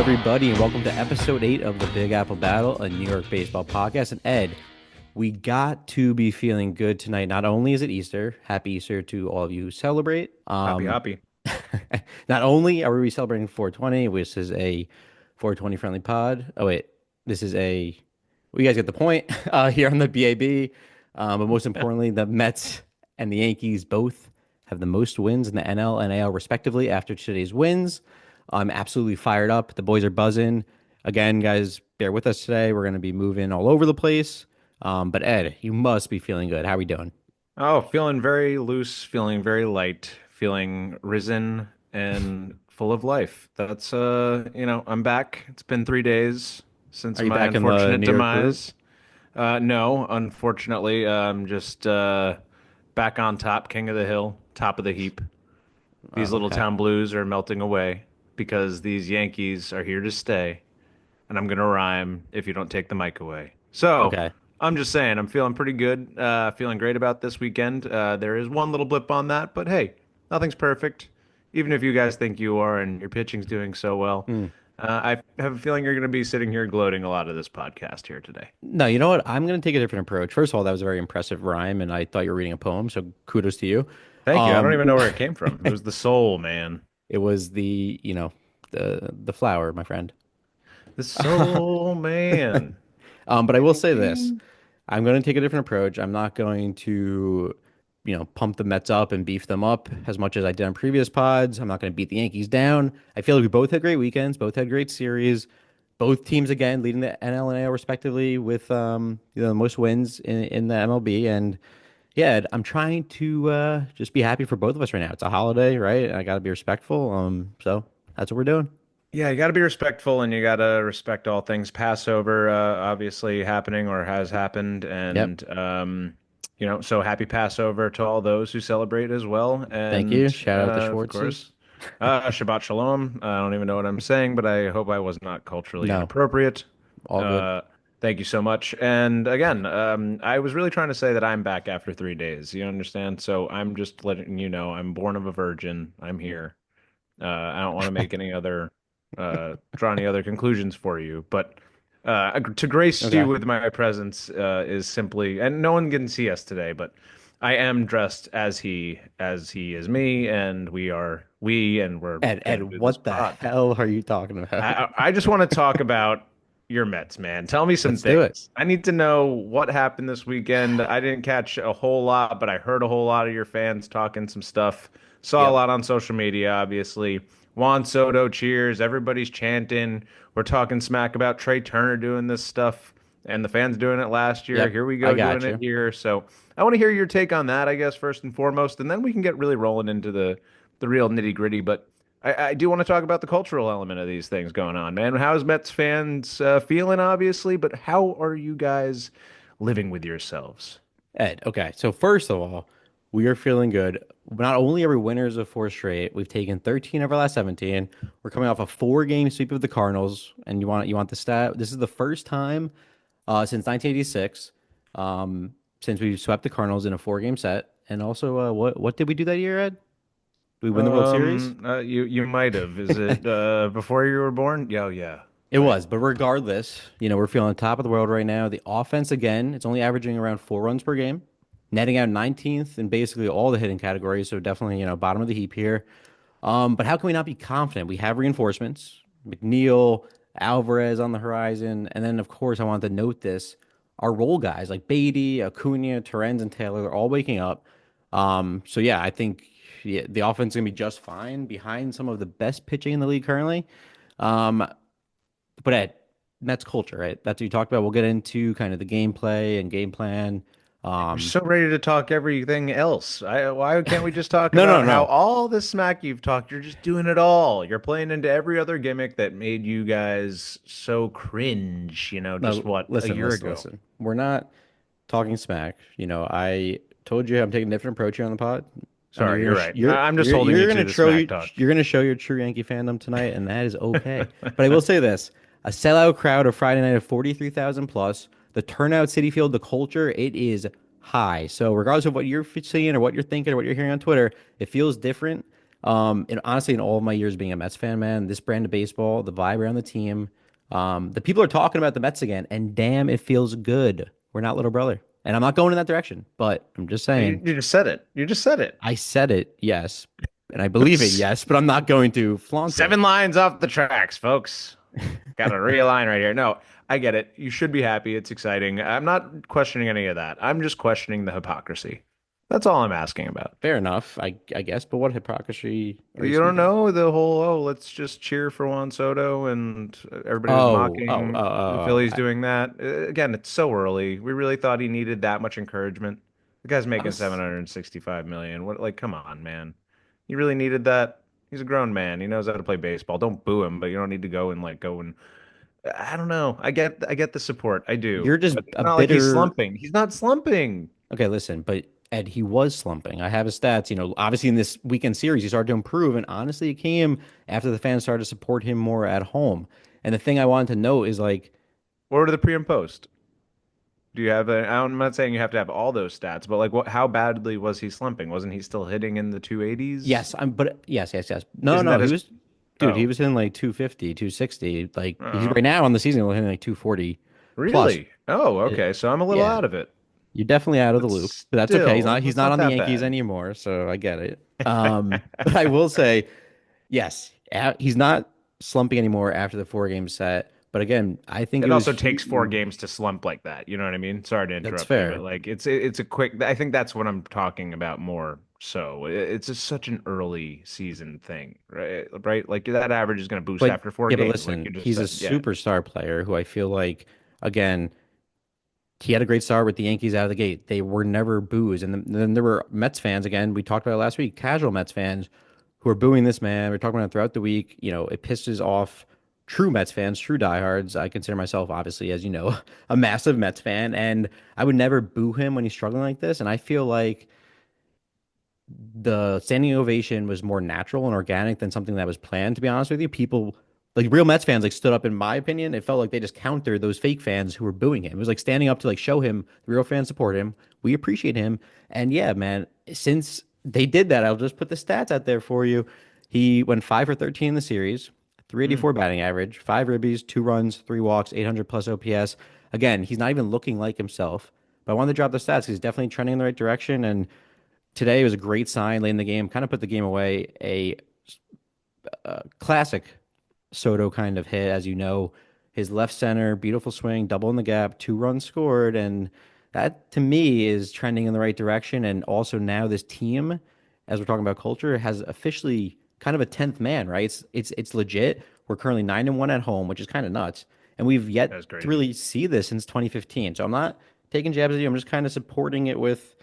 everybody, and welcome to episode 8 of the Big Apple Battle, a New York baseball podcast. And Ed, we got to be feeling good tonight. Not only is it Easter, happy Easter to all of you who celebrate. Happy. Not only are we celebrating 420, which is a 420 friendly pod. Oh wait, this is a. Well, you guys get the point here on the BAB. But most importantly, the Mets and the Yankees both have the most wins in the NL and AL respectively after today's wins. I'm absolutely fired up. The boys are buzzing. Again, guys, bear with us today. We're going to be moving all over the place. But Ed, you must be feeling good. How are we doing? Oh, feeling very loose, feeling very light, feeling risen and full of life. That's I'm back. It's been 3 days since Are you my back in the unfortunate New York groove? demise. No, unfortunately, I'm just back on top, king of the hill, top of the heap. These Oh, little okay. town blues are melting away because these Yankees are here to stay, and I'm gonna rhyme if you don't take the mic away. So Okay. I'm just saying, I'm feeling pretty good, feeling great about this weekend. There is one little blip on that, but hey, nothing's perfect. Even if you guys think you are and your pitching's doing so well, Hmm. I have a feeling you're going to be sitting here gloating a lot of this podcast here today. No, you know what? I'm going to take a different approach. First of all, that was a very impressive rhyme, and I thought you were reading a poem, so kudos to you. Thank you. I don't Um, even know where it came from. It was the soul, man. it was the flower, my friend. The soul, man. But I will Ding, say this. ding. I'm going to take a different approach. I'm not going to, pump the Mets up and beef them up as much as I did on previous pods. I'm not going to beat the Yankees down. I feel like we both had great weekends, both had great series. Both teams again leading the NL and AL respectively with the most wins in the MLB. And yeah, I'm trying to just be happy for both of us right now. It's a holiday, right? I got to be respectful. So that's what we're doing. Yeah, you got to be respectful and you got to respect all things Passover, obviously happening or has happened. Yep. So happy Passover to all those who celebrate as well. Thank you. And Shout out the of Schwartzes. course, Shabbat Shalom. I don't even know what I'm saying, but I hope I was not culturally No, inappropriate. all good. Uh, Thank you so much. And again, I was really trying to say that I'm back after 3 days. You understand? So I'm just letting you know I'm born of a virgin. I'm here. I don't want to make any other draw any other conclusions for you, but to grace you Okay. with my presence is simply, and no one can see us today, but I am dressed as he is me, and and we're Ed, gonna do this what the pod. hell are you talking about? I just want to talk about your Mets, man. Tell me some Let's do it. things. I need to know what happened this weekend. I didn't catch a whole lot, but I heard a whole lot of your fans talking some stuff. Saw a Yep. lot on social media, obviously. Juan Soto cheers. Everybody's chanting. We're talking smack about Trey Turner doing this stuff, and the fans doing it last year. Yep. Here we I go doing got it you. here. So I want to hear your take on that, I guess, first and foremost, and then we can get really rolling into the real nitty gritty. But I do want to talk about the cultural element of these things going on, man. How's Mets fans feeling, obviously, but how are you guys living with yourselves? Ed, okay. So first of all, we are feeling good. Not only are we winners of four straight, we've taken 13 of our last 17. We're coming off a four-game sweep of the Cardinals, and you want the stat? This is the first time since 1986 since we've swept the Cardinals in a four-game set. And also, what did we do that year, Ed? Did we win the World Series? You might have. Is it before you were born? Yeah, oh, yeah. It Right. was, but regardless, we're feeling top of the world right now. The offense, again, it's only averaging around 4 runs per game, netting out 19th in basically all the hitting categories. So definitely, bottom of the heap here. But how can we not be confident? We have reinforcements, McNeil, Alvarez on the horizon. And then, of course, I wanted to note this. Our role guys like Beatty, Acuna, Torrens, and Taylor, they're all waking up. So yeah, I think the offense is gonna be just fine behind some of the best pitching in the league currently. Um, but Ed, Mets culture, right? That's what you talked about. We'll get into kind of the gameplay and game plan. You're Um, so ready to talk everything else. Why can't we just talk no, no, about how no, all this smack you've talked, you're just doing it all. You're playing into every other gimmick that made you guys so cringe, just no. what, a Listen, year listen, ago? listen. We're not talking smack. I told you I'm taking a different approach here on the pod. I know Sorry, you're right. you're I'm just you're holding you you're to gonna the show smack talk. you're gonna show your true Yankee fandom tonight, and that is okay. But I will say this: a sellout crowd of Friday night of 43,000 plus. The turnout, Citi Field, the culture, it is high. So regardless of what you're seeing or what you're thinking or what you're hearing on Twitter, it feels different. And honestly, in all of my years being a Mets fan, man, this brand of baseball, the vibe around the team, the people are talking about the Mets again, and damn, it feels good. We're not little brother, and I'm not going in that direction, but I'm just You, saying. you just said it. You just said it. I said it, yes, and I believe it, yes, but I'm not going to flaunt it. 7 lines off the tracks, folks. Got to realign right here. No, I get it. You should be happy. It's exciting. I'm not questioning any of that. I'm just questioning the hypocrisy. That's all I'm asking about. Fair enough, I guess, but what hypocrisy are you You don't speaking of? know the whole, oh, let's just cheer for Juan Soto and everybody was Oh, mocking the Phillies doing that. Again, it's so early. We really thought he needed that much encouragement. The guy's I making was 765 million. What, like, come on, man. You really needed that? He's a grown man. He knows how to play baseball. Don't boo him, but you don't need to go and I don't know. I get the support. I do. you're just But it's a not like he's bitter. slumping. He's not slumping. Okay, listen, but Ed, he was slumping. I have his stats. Obviously in this weekend series, he started to improve, and honestly, it came after the fans started to support him more at home. And the thing I wanted to note is like, What are the pre and post? Do you have I'm not saying you have to have all those stats, but like how badly was he slumping? Wasn't he still hitting in the 280s? yes, but yes, yes, yes. No, Isn't no, that he his was, dude, he Oh, was hitting like 250, 260. Like he's uh, right now on the season, he's hitting like 240 plus. really? Oh, Uh, okay. So I'm a little yeah, out of it. you're definitely out of the But loop, but that's okay. He's still, not, he's that's not not on the that Yankees bad. anymore, so I get it. But I will say, yes, he's not slumping anymore after the 4 game set. But again, I think it It was also takes four huge. games to slump like that. You know what I mean? Sorry to That's interrupt you, but fair. like it's a quick. I think that's what I'm talking about more. So it's just such an early season thing, right? Right? Like that average is going to boost But after four yeah, but games, like listen, you just he's a said. Yeah. superstar player who I feel like, again, he had a great start with the Yankees out of the gate. They were never boos. And then there were Mets fans, again, we talked about it last week, casual Mets fans who are booing this man. We're talking about it throughout the week. It pisses off true Mets fans, true diehards. I consider myself, obviously, as you know, a massive Mets fan. And I would never boo him when he's struggling like this. And I feel like the standing ovation was more natural and organic than something that was planned, to be honest with you. People, like real Mets fans, like stood up, in my opinion. It felt like they just countered those fake fans who were booing him. It was like standing up to like show him the real fans support him. We appreciate him. And yeah, man, since they did that, I'll just put the stats out there for you. He went 5 for 13 in the series, Mm. 384 batting average, 5 ribbies, 2 runs, 3 walks, 800 plus OPS. Again, he's not even looking like himself. But I wanted to drop the stats 'cause he's definitely trending in the right direction. And today was a great sign late in the game, kind of put the game away. A classic Soto kind of hit, as you know, his left center, beautiful swing, double in the gap, 2 runs scored. And that to me is trending in the right direction. And also now this team, as we're talking about culture, has officially kind of a 10th man, right? It's legit. We're currently 9-1 at home, which is kind of nuts. And we've yet That's to crazy. really see this since 2015. So I'm not taking jabs at you. I'm just kind of supporting it with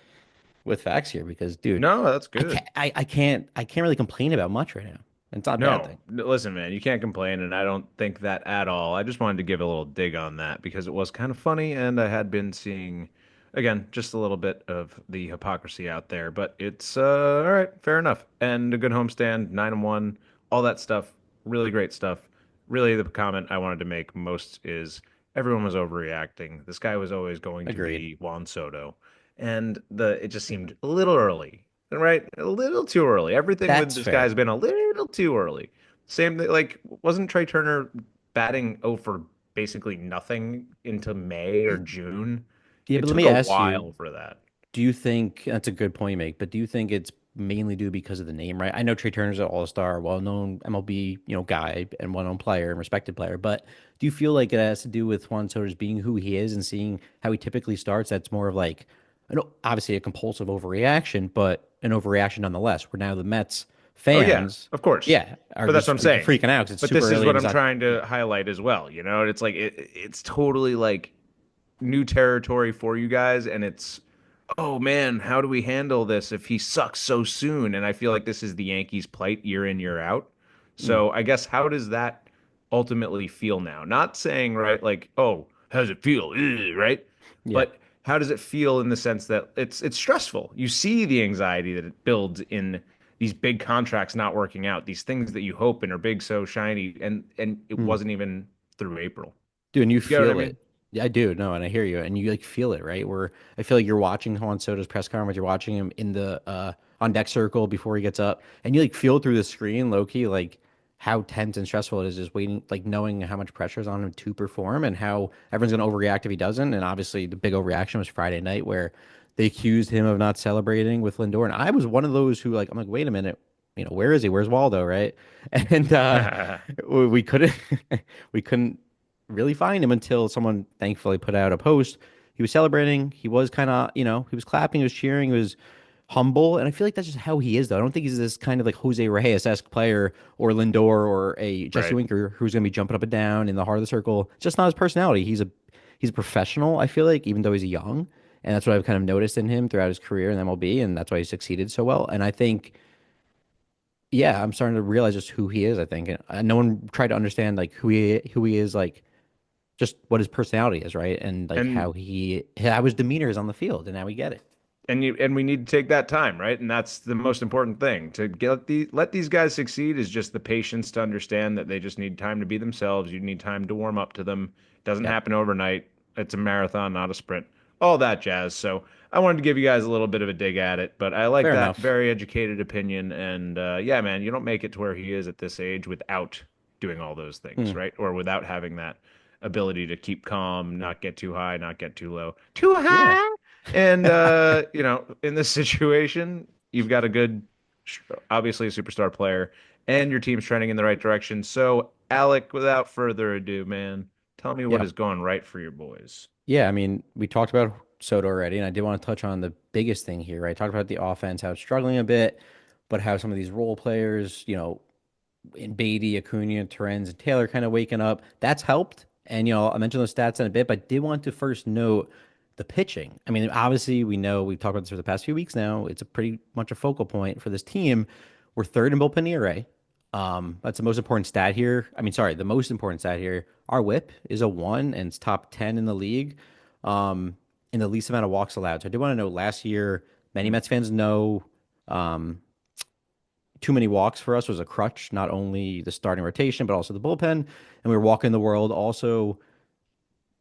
facts here because, dude, No, that's I good. can't I can't really complain about much right now. It's not a bad No, thing. listen, man, you can't complain, and I don't think that at all. I just wanted to give a little dig on that because it was kind of funny, and I had been seeing, again, just a little bit of the hypocrisy out there. But it's all right, fair enough. And a good homestand, 9-1, all that stuff, really great stuff. Really, the comment I wanted to make most is everyone was overreacting. This guy was always going to Agreed. be Juan Soto, and the it just seemed a little early. Right? A little too early. Everything with That's this guy fair. has been a little too early. Same thing, like, wasn't Trey Turner batting for basically nothing into May or June? Yeah, It but let took me a ask you, while for that. do you think that's a good point you make, but do you think it's mainly due because of the name, right? I know Trey Turner's an all-star, well-known MLB, guy and well-known player and respected player, but do you feel like it has to do with Juan Soto's being who he is and seeing how he typically starts? That's more of like, I know, obviously a compulsive overreaction, but an overreaction nonetheless. Where now the Mets Oh yeah, fans, of course. yeah, are But that's what just I'm saying. freaking out because it's But super this is early and what he's I'm not. trying to Yeah. highlight as well. It's like it's totally like new territory for you guys, and it's oh man, how do we handle this if he sucks so soon? And I feel like this is the Yankees' plight year in, year out. Mm, So I guess how does that ultimately feel now? Not saying, right, like, oh, how does it feel? Ugh, right? yeah. But how does it feel in the sense that it's stressful? You see the anxiety that it builds in these big contracts not working out, these things that you hope and are big, so shiny, and it Mm. wasn't even through April. Dude, and you You get what I feel mean? it. Yeah, I do. No, and I hear you. And you like feel it, right? Where I feel like you're watching Juan Soto's press conference, you're watching him in the on deck circle before he gets up, and you like feel through the screen, low key, like how tense and stressful it is just waiting, like knowing how much pressure is on him to perform and how everyone's going to overreact if he doesn't. And obviously, the big overreaction was Friday night where they accused him of not celebrating with Lindor, and I was one of those who like I'm like, wait a minute, where is he? Where's Waldo, right? And we couldn't we couldn't really find him until someone thankfully put out a post. He was celebrating. He was kind of, he was clapping, he was cheering, he was humble, and I feel like that's just how he is, though. I don't think he's this kind of like Jose Reyes-esque player or Lindor or a Jesse Right. Winker who's going to be jumping up and down in the heart of the circle. It's just not his personality. He's a professional, I feel like, even though he's young, and that's what I've kind of noticed in him throughout his career in MLB, and that's why he succeeded so well. And I think, yeah, I'm starting to realize just who he is. I think and no one tried to understand like who he is, like just what his personality is, right? And like And how his demeanor is on the field, and now we get it. and we need to take that time, right? And that's the most important thing. To get let these guys succeed is just the patience to understand that they just need time to be themselves. You need time to warm up to them. It doesn't Yep. happen overnight. It's a marathon, not a sprint. All that jazz. So I wanted to give you guys a little bit of a dig at it, but I like Fair that enough. very educated opinion. And yeah, man, you don't make it to where he is at this age without doing all those things, Hmm. right? Or without having that ability to keep calm, not get too high, not get too low. Too Yeah. high. And in this situation, you've got a good, obviously a superstar player, and your team's trending in the right direction. So, Alec, without further ado, man, tell me what Yeah. is going right for your boys. Yeah. I mean, we talked about Soto already, and I did want to touch on the biggest thing here, right? Talked about the offense, how it's struggling a bit, but how some of these role players, in Beatty, Acuna, Terens, and Taylor kind of waking up. That's helped. And, I mentioned those stats in a bit, but I did want to first note the pitching. I mean, obviously, we know we've talked about this for the past few weeks now. It's a pretty much a focal point for this team. We're third in bullpen ERA. That's the most important stat here. I mean, sorry, the most important stat here. Our whip is a 1, and it's top 10 in the league, um, in the least amount of walks allowed. So I did want to note last year, many Hmm. Mets fans know, um, too many walks for us was a crutch, not only the starting rotation, but also the bullpen. And we were walking the world. Also,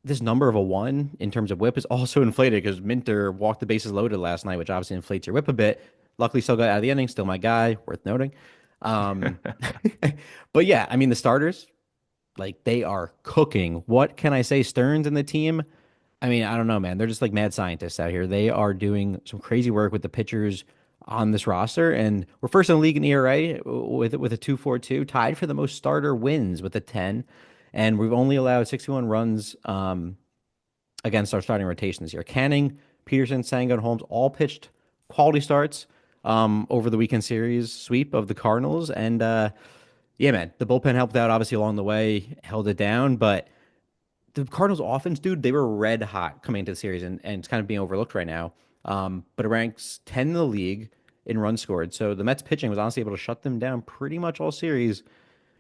this number of a 1 in terms of whip is also inflated because Minter walked the bases loaded last night, which obviously inflates your whip a bit. Luckily, still got out of the inning. Still my guy, worth noting. Um, but yeah, I mean, the starters, like they are cooking. What can I say? Stearns and the team. I mean, I don't know, man. They're just like mad scientists out here. They are doing some crazy work with the pitchers on this roster, and we're first in the league in ERA with a 2.42, tied for the most starter wins with a 10, and we've only allowed 61 runs against our starting rotation this year. Canning, Peterson, Sanga, and Holmes all pitched quality starts over the weekend series sweep of the Cardinals, and yeah, man, the bullpen helped out obviously along the way, held it down, but the Cardinals offense, dude, they were red hot coming into the series, and it's kind of being overlooked right now. But it ranks 10 in the league in runs scored. So the Mets pitching was honestly able to shut them down pretty much all series,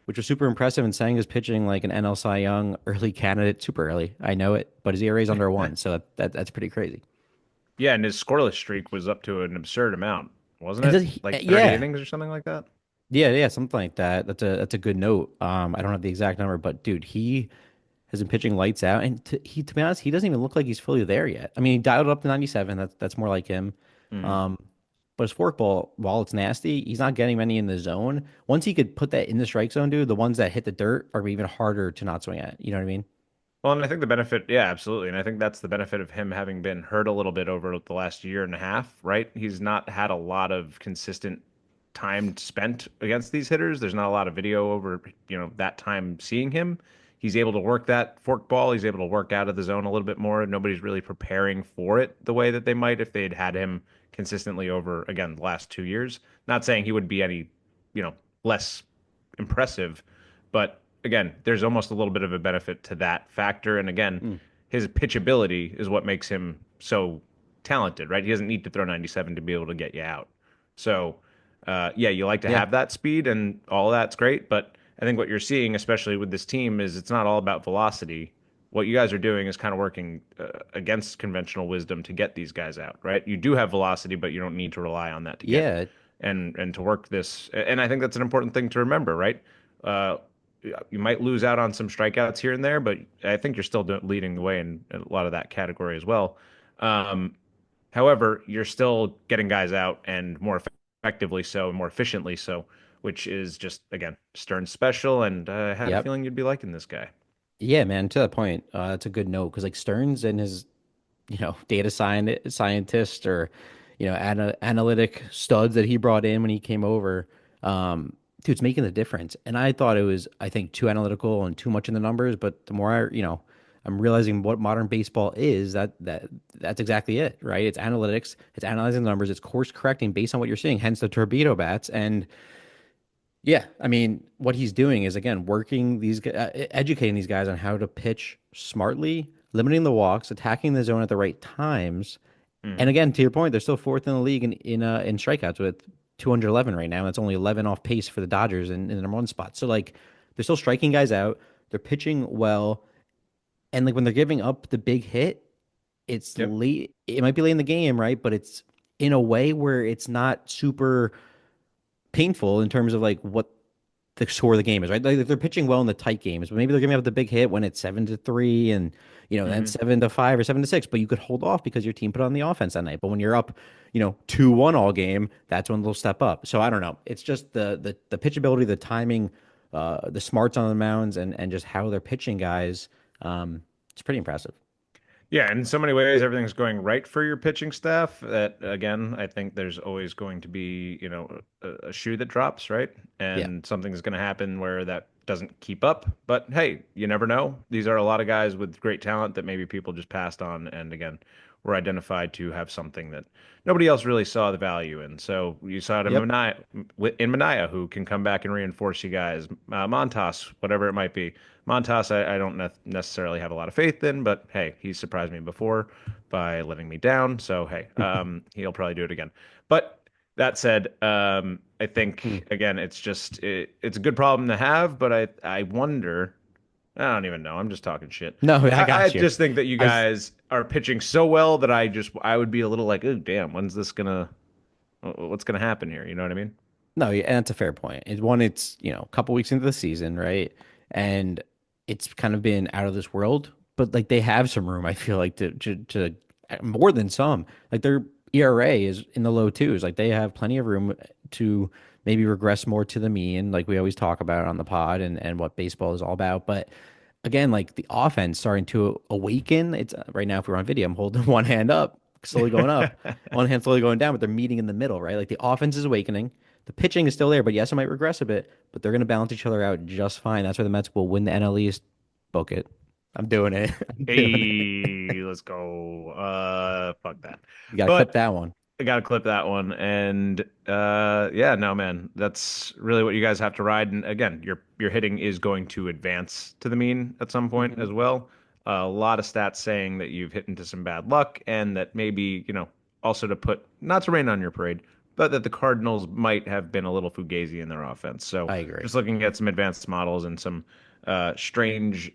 which was super impressive. And Sang is pitching like an NL Cy Young early candidate, super early. I know it, but his ERA is under 1, so that's pretty crazy. Yeah, and his scoreless streak was up to an absurd amount, wasn't And it? Like 30 yeah, innings or something like that? yeah, something like that. That's a good note. I don't have the exact number, but dude, he has been pitching lights out, and to be honest, he doesn't even look like he's fully there yet. I mean, he dialed up to 97. That's more like him. Hmm. Um, but his forkball, while it's nasty, he's not getting many in the zone. Once he could put that in the strike zone, dude, the ones that hit the dirt are even harder to not swing at. You know what I mean? Well, and I think the benefit, yeah, absolutely. And I think that's the benefit of him having been hurt a little bit over the last year and a half, right? He's not had a lot of consistent time spent against these hitters. There's not a lot of video over, that time seeing him. He's able to work that fork ball. He's able to work out of the zone a little bit more. Nobody's really preparing for it the way that they might if they'd had him consistently over, again, the last 2 years. Not saying he would be any, less impressive, but again, there's almost a little bit of a benefit to that factor. And again, Mm, his pitchability is what makes him so talented, right? He doesn't need to throw 97 to be able to get you out. So, yeah, you like to yeah, have that speed and all that's great. But I think what you're seeing, especially with this team, is it's not all about velocity. What you guys are doing is kind of working against conventional wisdom to get these guys out, right? You do have velocity, but you don't need to rely on that to get yeah, and to work this. And I think that's an important thing to remember, right? Uh, you might lose out on some strikeouts here and there, but I think you're still leading the way in a lot of that category as well. Um, However, you're still getting guys out and more effective. effectively so, more efficiently so, which is just again Stern's special. And I had a Yep. feeling you'd be liking this guy. Yeah, man. To that point, that's a good note because like Stearns and his data scientist or, analytic studs that he brought in when he came over. Dude's making the difference. And I thought it was, I think, too analytical and too much in the numbers. But the more I'm realizing what modern baseball is, that's exactly it, right? It's analytics, it's analyzing the numbers, it's course correcting based on what you're seeing, hence the torpedo bats. And yeah, I mean, what he's doing is again working educating these guys on how to pitch smartly, limiting the walks, attacking the zone at the right times. And Hmm. again, to your point, they're still fourth in the league in strikeouts with 211 right now. That's only 11 off pace for the Dodgers in the number one spot. So like, they're still striking guys out. They're pitching well, and like when they're giving up the big hit, it's Yep. late. It might be late in the game, right? But it's in a way where it's not super painful in terms of like what the score of the game is, right? Like they're pitching well in the tight games, but maybe they're giving up the big hit when it's 7-3 and then Hmm. 7-5 or 7-6. But you could hold off because your team put on the offense that night. But when you're up, 2-1 all game, that's when they'll step up. So I don't know. It's just the pitchability, the timing, the smarts on the mounds, and just how they're pitching guys. It's pretty impressive. Yeah, in so many ways, everything's going right for your pitching staff. That again, I think there's always going to be, a shoe that drops, right? Yeah. And something's going to happen where that doesn't keep up. But hey, you never know. These are a lot of guys with great talent that maybe people just passed on, and again, were identified to have something that nobody else really saw the value in. So you saw it in Yep. Mania, who can come back and reinforce you guys. Montas, whatever it might be. Montas, I don't necessarily have a lot of faith in, but hey, he's surprised me before by letting me down. So hey, he'll probably do it again. But that said, I Hmm. think again, it's a good problem to have, but I wonder. I don't even know. I'm just talking shit. No, I I got you. just think that you I was guys are pitching so well that I would be a little like, oh damn, when's this gonna what's gonna happen here? You know what I mean? No, yeah, and that's a fair point. It's a couple weeks into the season, right? And it's kind of been out of this world, but like they have some room, I feel like to more than some. Like their ERA is in the low twos. Like they have plenty of room to maybe regress more to the mean, like we always talk about on the pod and what baseball is all about. But again, like the offense starting to awaken. It's right now, if we're on video, I'm holding one hand up, slowly going up, one hand slowly going down, but they're meeting in the middle, right? Like the offense is awakening. The pitching is still there, but yes, it might regress a bit, but they're going to balance each other out just fine. That's why the Mets will win the NL East. Book it. I'm doing it. I'm doing it. Hey, let's go. Fuck that. You got to clip But that one. I gotta clip that one. And yeah, no man, that's really what you guys have to ride. And again, your hitting is going to advance to the mean at some point Hmm. as well. A lot of stats saying that you've hit into some bad luck and that maybe, also to put not to rain on your parade, but that the Cardinals might have been a little fugazi in their offense. So I agree. just looking at some advanced models and some strange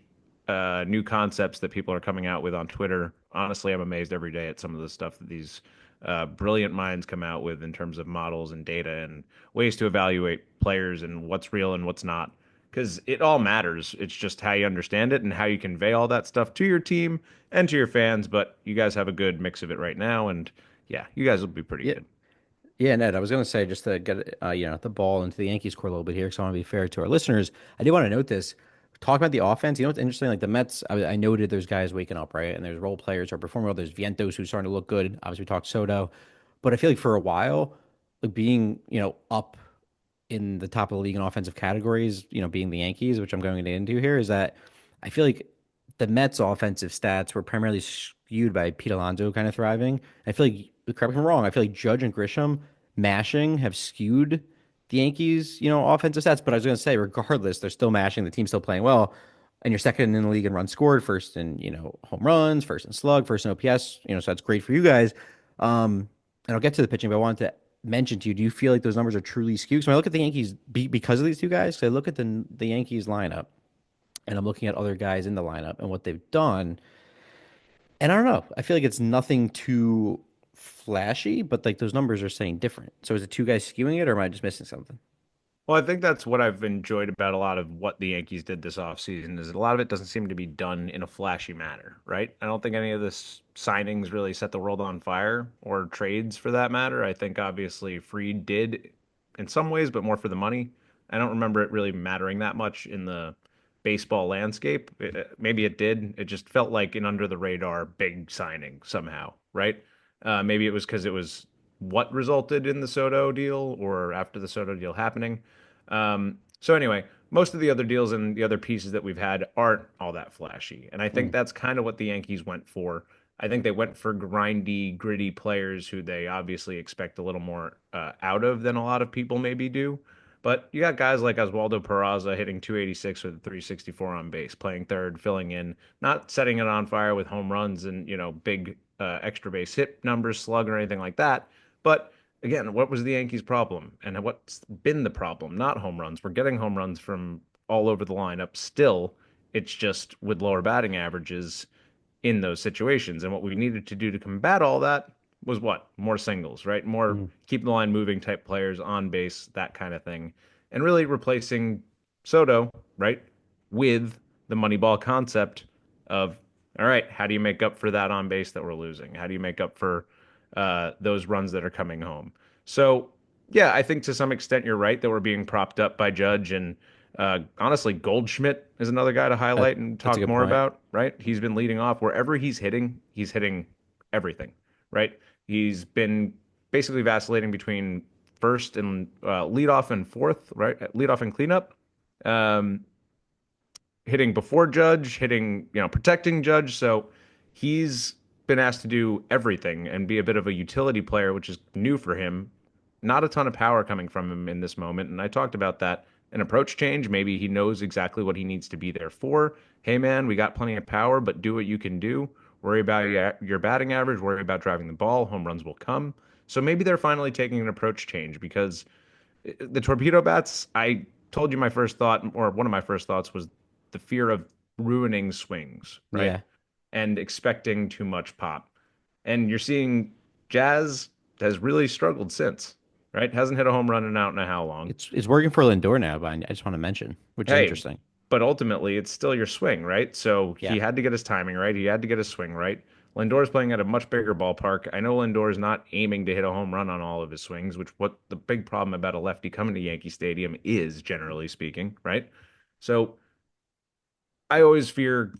new concepts that people are coming out with on Twitter. Honestly, I'm amazed every day at some of the stuff that these brilliant minds come out with in terms of models and data and ways to evaluate players and what's real and what's not. Because it all matters. It's just how you understand it and how you convey all that stuff to your team and to your fans. But you guys have a good mix of it right now. And yeah, you guys will be pretty Yeah. good. Yeah, Ned, I was going to say just to get the ball into the Yankees court a little bit here, because I want to be fair to our listeners. I do want to note this. Talk about the offense. You know what's interesting? Like the Mets, I noted there's guys waking up, right? And there's role players who are performing well. There's Vientos who's starting to look good. Obviously, we talked Soto, but I feel like for a while, like being up in the top of the league in offensive categories, being the Yankees, which I'm going to get into here, is that I feel like the Mets' offensive stats were primarily skewed by Pete Alonso kind of thriving. I feel like, correct me if I'm wrong, I feel like Judge and Grisham mashing have skewed the Yankees, offensive stats. But I was going to say, regardless, they're still mashing. The team's still playing well. And you're second in the league in runs scored, first in, home runs, first in slug, first in OPS, so that's great for you guys. And I'll get to the pitching, but I wanted to mention to you, do you feel like those numbers are truly skewed? So when I look at the Yankees because of these two guys, so I look at the Yankees lineup and I'm looking at other guys in the lineup and what they've done. And I don't know. I feel like it's nothing too flashy, but like those numbers are saying different. So is it two guys skewing it or am I just missing something? Well, I think that's what I've enjoyed about a lot of what the Yankees did this offseason is that a lot of it doesn't seem to be done in a flashy manner, right? I don't think any of this signings really set the world on fire or trades for that matter. I think obviously Freed did in some ways, but more for the money. I don't remember it really mattering that much in the baseball landscape. Maybe it did. It just felt like an under the radar big signing somehow, right? Maybe it was because it was what resulted in the Soto deal or after the Soto deal happening. So anyway, most of the other deals and the other pieces that we've had aren't all that flashy, and I think Mm, that's kind of what the Yankees went for. I think they went for grindy, gritty players who they obviously expect a little more out of than a lot of people maybe do. But you got guys like Oswaldo Peraza hitting 286 with a 364 on base, playing third, filling in, not setting it on fire with home runs and, big extra base hit numbers, slug or anything like that. But again, what was the Yankees' problem? And what's been the problem? Not home runs. We're getting home runs from all over the lineup still. It's just with lower batting averages in those situations. And what we needed to do to combat all that was what? More singles, right? More mm. keep the line moving type players on base, that kind of thing. And really replacing Soto, right? With the money ball concept of, all right, how do you make up for that on base that we're losing? How do you make up for those runs that are coming home? So, yeah, I think to some extent you're right that we're being propped up by Judge and honestly, Goldschmidt is another guy to That highlight and that's a talk good more point. about, right? He's been leading off wherever he's hitting everything, right? He's been basically vacillating between first and leadoff and fourth, right? Leadoff and cleanup. Um, Hitting before Judge, hitting, protecting Judge. So he's been asked to do everything and be a bit of a utility player, which is new for him. Not a ton of power coming from him in this moment. And I talked about that. An approach change. Maybe he knows exactly what he needs to be there for. Hey, man, we got plenty of power, but do what you can do. Worry about your batting average. Worry about driving the ball. Home runs will come. So maybe they're finally taking an approach change because the torpedo bats, I told you my first thought, or one of my first thoughts was the fear of ruining swings, right? Yeah. And expecting too much pop. And you're seeing Jazz has really struggled since, right? Hasn't hit a home run in I don't know how long. It's working for Lindor now, but I just want to mention, which is Hey, interesting. but ultimately it's still your swing, right? So Yeah. he had to get his timing right. He had to get his swing right. Lindor's playing at a much bigger ballpark. I know Lindor's not aiming to hit a home run on all of his swings, which what the big problem about a lefty coming to Yankee Stadium is, generally speaking, right? So I always fear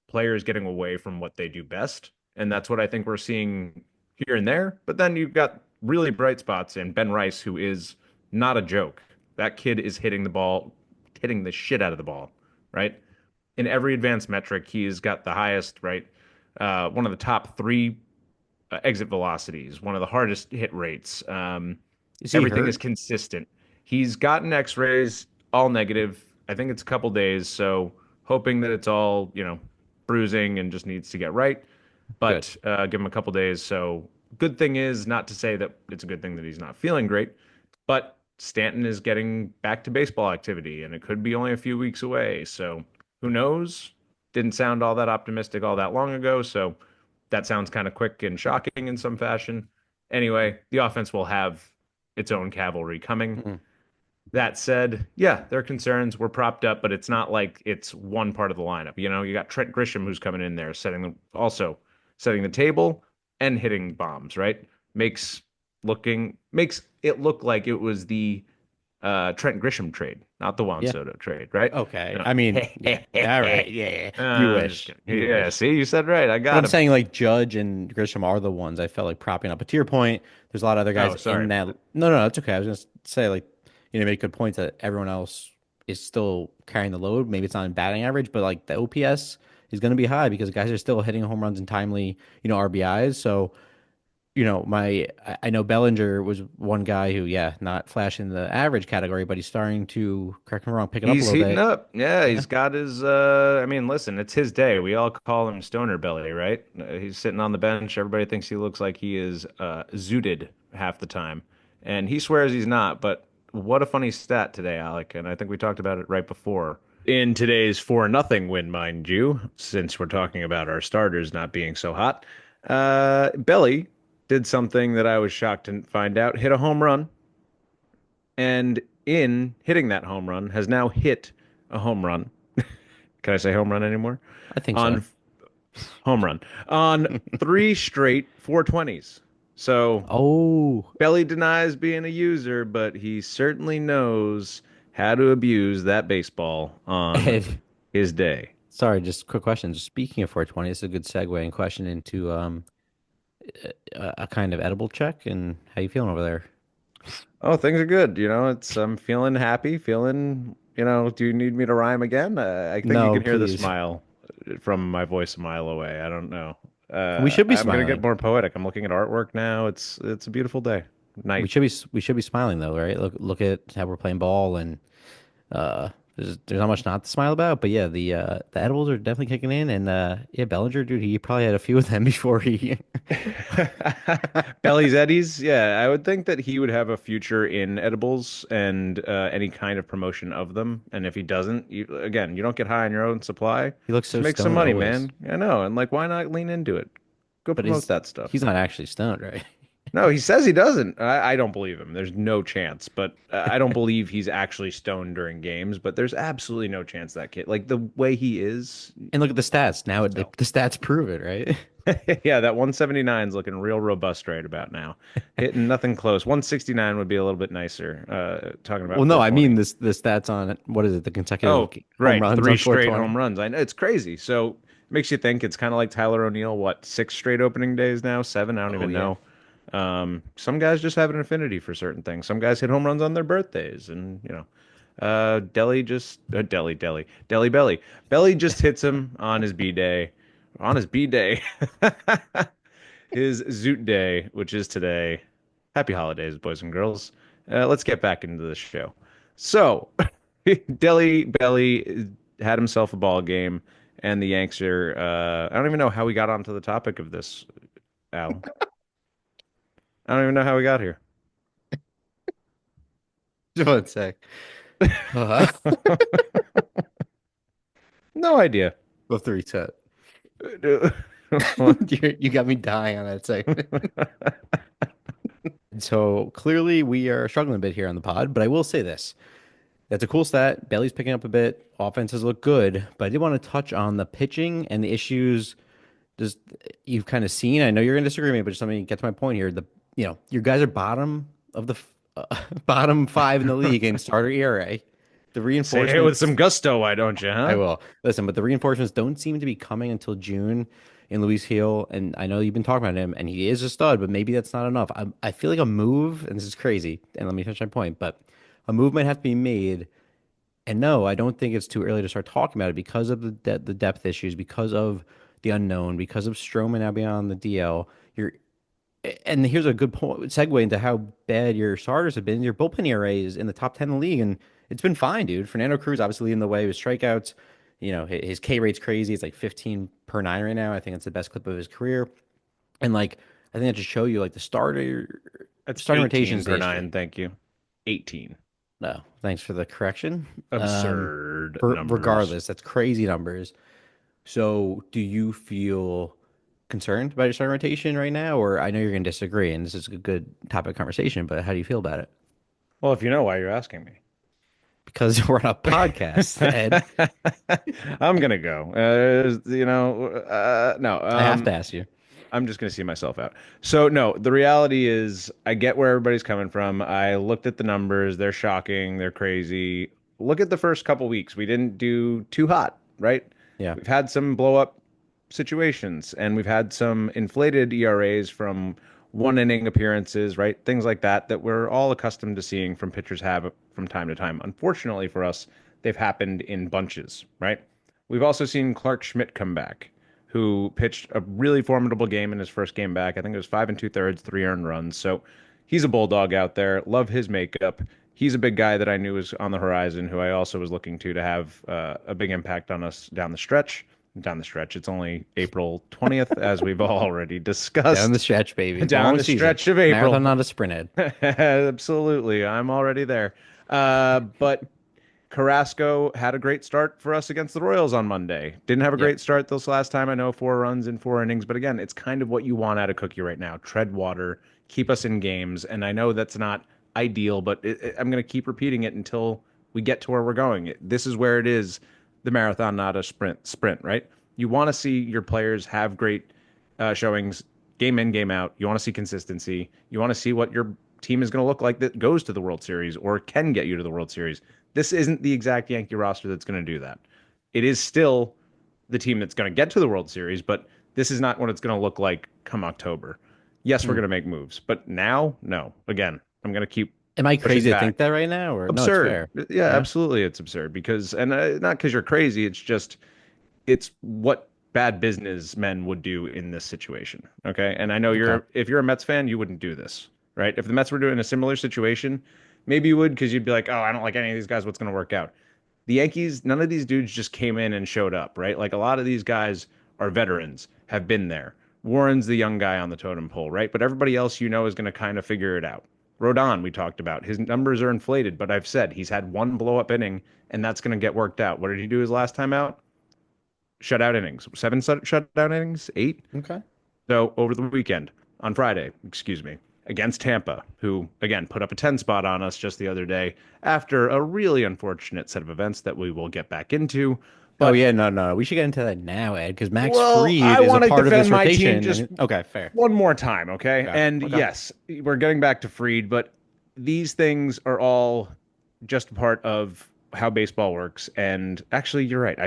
players getting away from what they do best, and that's what I think we're seeing here and there. But then you've got really bright spots in Ben Rice, who is not a joke. That kid is hitting the ball, hitting the shit out of the ball, right? In every advanced metric, he's got the highest, right? One of the top three exit velocities, one of the hardest hit rates. Is he Everything is hurt? consistent. He's gotten X-rays, all negative. I think it's a couple days, so hoping that it's all, bruising and just needs to get right. Good. But give him a couple days. So good thing is not to say that it's a good thing that he's not feeling great, but Stanton is getting back to baseball activity, and it could be only a few weeks away. So who knows? Didn't sound all that optimistic all that long ago, so that sounds kind of quick and shocking in some fashion. Anyway, the offense will have its own cavalry coming. Mm. That said, yeah, there are concerns. We're propped up, but it's not like it's one part of the lineup. You got Trent Grisham who's coming in there, also setting the table and hitting bombs, right? Makes it look like it was the Trent Grisham trade, not the Juan Yeah. Soto trade, right? Okay. No. I mean, yeah. All right. Yeah. You I'm just wish. kidding. You Yeah, wish. see, you said right. I But got I'm him. saying like Judge and Grisham are the ones I felt like propping up. But to your point, there's a lot of other guys Oh, in sorry. that. No, no, it's okay. I was gonna say like, you make good points that everyone else is still carrying the load. Maybe it's not in batting average, but like the OPS is going to be high because guys are still hitting home runs and timely, RBIs. So, I know Bellinger was one guy who, yeah, not flashing the average category, but he's starting to, correct me if I'm wrong, pick it up a He's little heating bit. up. Yeah, Yeah. he's got his I mean, listen, it's his day. We all call him Stoner Belly, right? He's sitting on the bench. Everybody thinks he looks like he is zooted half the time. And he swears he's not, but what a funny stat today, Alec. And I think we talked about it right before. In today's 4-0 win, mind you, since we're talking about our starters not being so hot, Belly did something that I was shocked to find out, hit a home run, and in hitting that home run, has now hit a home run. Can I say home run anymore? I think so. On home run on three straight 420s. So Oh, Belly denies being a user, but he certainly knows how to abuse that baseball on Ed. his day. Sorry, just quick question. Just speaking of 420, it's a good segue and question into a kind of edible check and how you feeling over there? Oh, things are good. It's I'm feeling happy, feeling, do you need me to rhyme again? I think you No, can hear the please. smile from my voice a mile away. I don't know. We should be I'm gonna get smiling. more poetic. I'm looking at artwork now. It's a beautiful day. We Night. should be we should be smiling though, right? Look at how we're playing ball and there's not much not to smile about, but yeah, the edibles are definitely kicking in and yeah, Bellinger, dude, he probably had a few of them before he Belly's Eddies, yeah, I would think that he would have a future in edibles and any kind of promotion of them. And if he doesn't, again, you don't get high on your own supply. he looks Just so make some stoned money, always. man. I know, and like, why not lean into it? Go But promote that stuff. he's not actually stoned, right? No, he says he doesn't. I don't believe him. There's no chance. But I don't believe he's actually stoned during games. But there's absolutely no chance that kid, like the way he is, And look at the stats. Now no. the stats prove it, right? Yeah, that 179 is looking real robust right about now. Hitting nothing close. 169 would be a little bit nicer. Talking Well, about no, I mean 420. this the stats on what is it? The consecutive Oh, home right. runs Three on straight 420. home runs. I know it's crazy. So makes you think it's kind of like Tyler O'Neill, what, six straight opening days now? Seven? I don't Oh even yeah. know. Some guys just have an affinity for certain things. Some guys hit home runs on their birthdays, and Deli Belly. Belly just hits him on his B day, on his B day, his Zoot day, which is today. Happy holidays, boys and girls. Let's get back into the show. So, Deli Belly had himself a ball game, and the Yanks are. I don't even know how we got onto the topic of this, Al. I don't even know how we got here. Just one sec. Uh, No idea. Love the reset. You got me dying on that segment. So clearly we are struggling a bit here on the pod, but I will say this. That's a cool stat. Bailey's picking up a bit. Offenses look good, but I did want to touch on the pitching and the issues just you've kind of seen. I know you're going to disagree with me, but just let me get to my point here. Your guys are bottom of the bottom five in the league in starter ERA. The Say it with some reinforcements, gusto, why don't you, I huh? will listen, but the reinforcements don't seem to be coming until June in Luis Hill. And I know you've been talking about him, and he is a stud, but maybe that's not enough. I feel like a move, and this is crazy, and let me finish my point, but a move might have to be made. And no, I don't think it's too early to start talking about it because of the depth issues, because of the unknown, because of Stroman now being on the DL. You're and here's a good point, segue into how bad your starters have been. Your bullpen ERA is in the top 10 in the league, and it's been fine, dude. Fernando Cruz obviously leading the way with strikeouts. His K rate's crazy. It's like 15 per nine right now. I think it's the best clip of his career. And like, I think that just show you like the That's starting rotation 18 is the per issue. nine, thank you. 18. No, thanks for the correction. Absurd numbers. Regardless, that's crazy numbers. So, do you feel concerned about your starting rotation right now, or I know you're going to disagree, and this is a good topic of conversation, but how do you feel about it? Well, if you know why you're asking me. Because we're on a podcast, Ed. I'm gonna go. No. I have to ask you. I'm just gonna see myself out. So no, the reality is I get where everybody's coming from. I looked at the numbers. They're shocking. They're crazy. Look at the first couple weeks. We didn't do too hot, right? Yeah. We've had some blow up situations and we've had some inflated ERAs from one inning appearances, right? Things like that we're all accustomed to seeing from pitchers have from time to time. Unfortunately for us, they've happened in bunches, right? We've also seen Clark Schmidt come back, who pitched a really formidable game in his first game back. I think it was 5 2/3, 3 earned runs. So he's a bulldog out there. Love his makeup. He's a big guy that I knew was on the horizon, who I also was looking to have a big impact on us down the stretch. Down the stretch. It's only April 20th, as we've already Down the discussed. stretch, baby. It's a Down long the season. stretch of Marathon, April. not a sprint, Ed. Absolutely. I'm already there. But Carrasco had a great start for us against the Royals on Monday. Didn't have a Yep. great start this last time. I know 4 runs in 4 innings, but again, it's kind of what you want out of Cookie right now. Tread water, keep us in games. And I know that's not ideal, but I'm going to keep repeating it until we get to where we're going. This is where it is the marathon, not a sprint, right? You want to see your players have great showings game in, game out. You want to see consistency. You want to see what your team is going to look like that goes to the World Series or can get you to the World Series. This isn't the exact Yankee roster that's going to do that. It is still the team that's going to get to the World Series, but this is not what it's going to look like come October. Yes, we're Hmm. going to make moves, but now, no. Again, I'm going to keep Am I pushing crazy to think back. that right now, or no? It's Absurd. fair. Yeah, Yeah. absolutely. It's absurd because, and not because you're crazy, it's just, it's what bad businessmen would do in this situation. Okay. And I know Okay. if you're a Mets fan, you wouldn't do this, right? If the Mets were doing a similar situation, maybe you would because you'd be like, oh, I don't like any of these guys. What's going to work out? The Yankees, none of these dudes just came in and showed up, right? Like a lot of these guys are veterans, have been there. Warren's the young guy on the totem pole, right? But everybody else you know is going to kind of figure it out. Rodon, we talked about. His numbers are inflated, but I've said he's had one blow up inning, and that's going to get worked out. What did he do his last time out? Shutout innings, seven shutout innings, eight. Okay. So over the weekend, on Friday, excuse me, against Tampa, who again put up a 10 spot on us just the other day after a really unfortunate set of events that we will get back into. Oh But yeah, no, no. We should get into that now, Ed, because Max well, I Fried is a want to part of defend this my team rotation. just And okay, fair. one more time, okay? Okay. And Okay. yes, we're getting back to Freed, but these things are all just a part of how baseball works. And actually, you're right.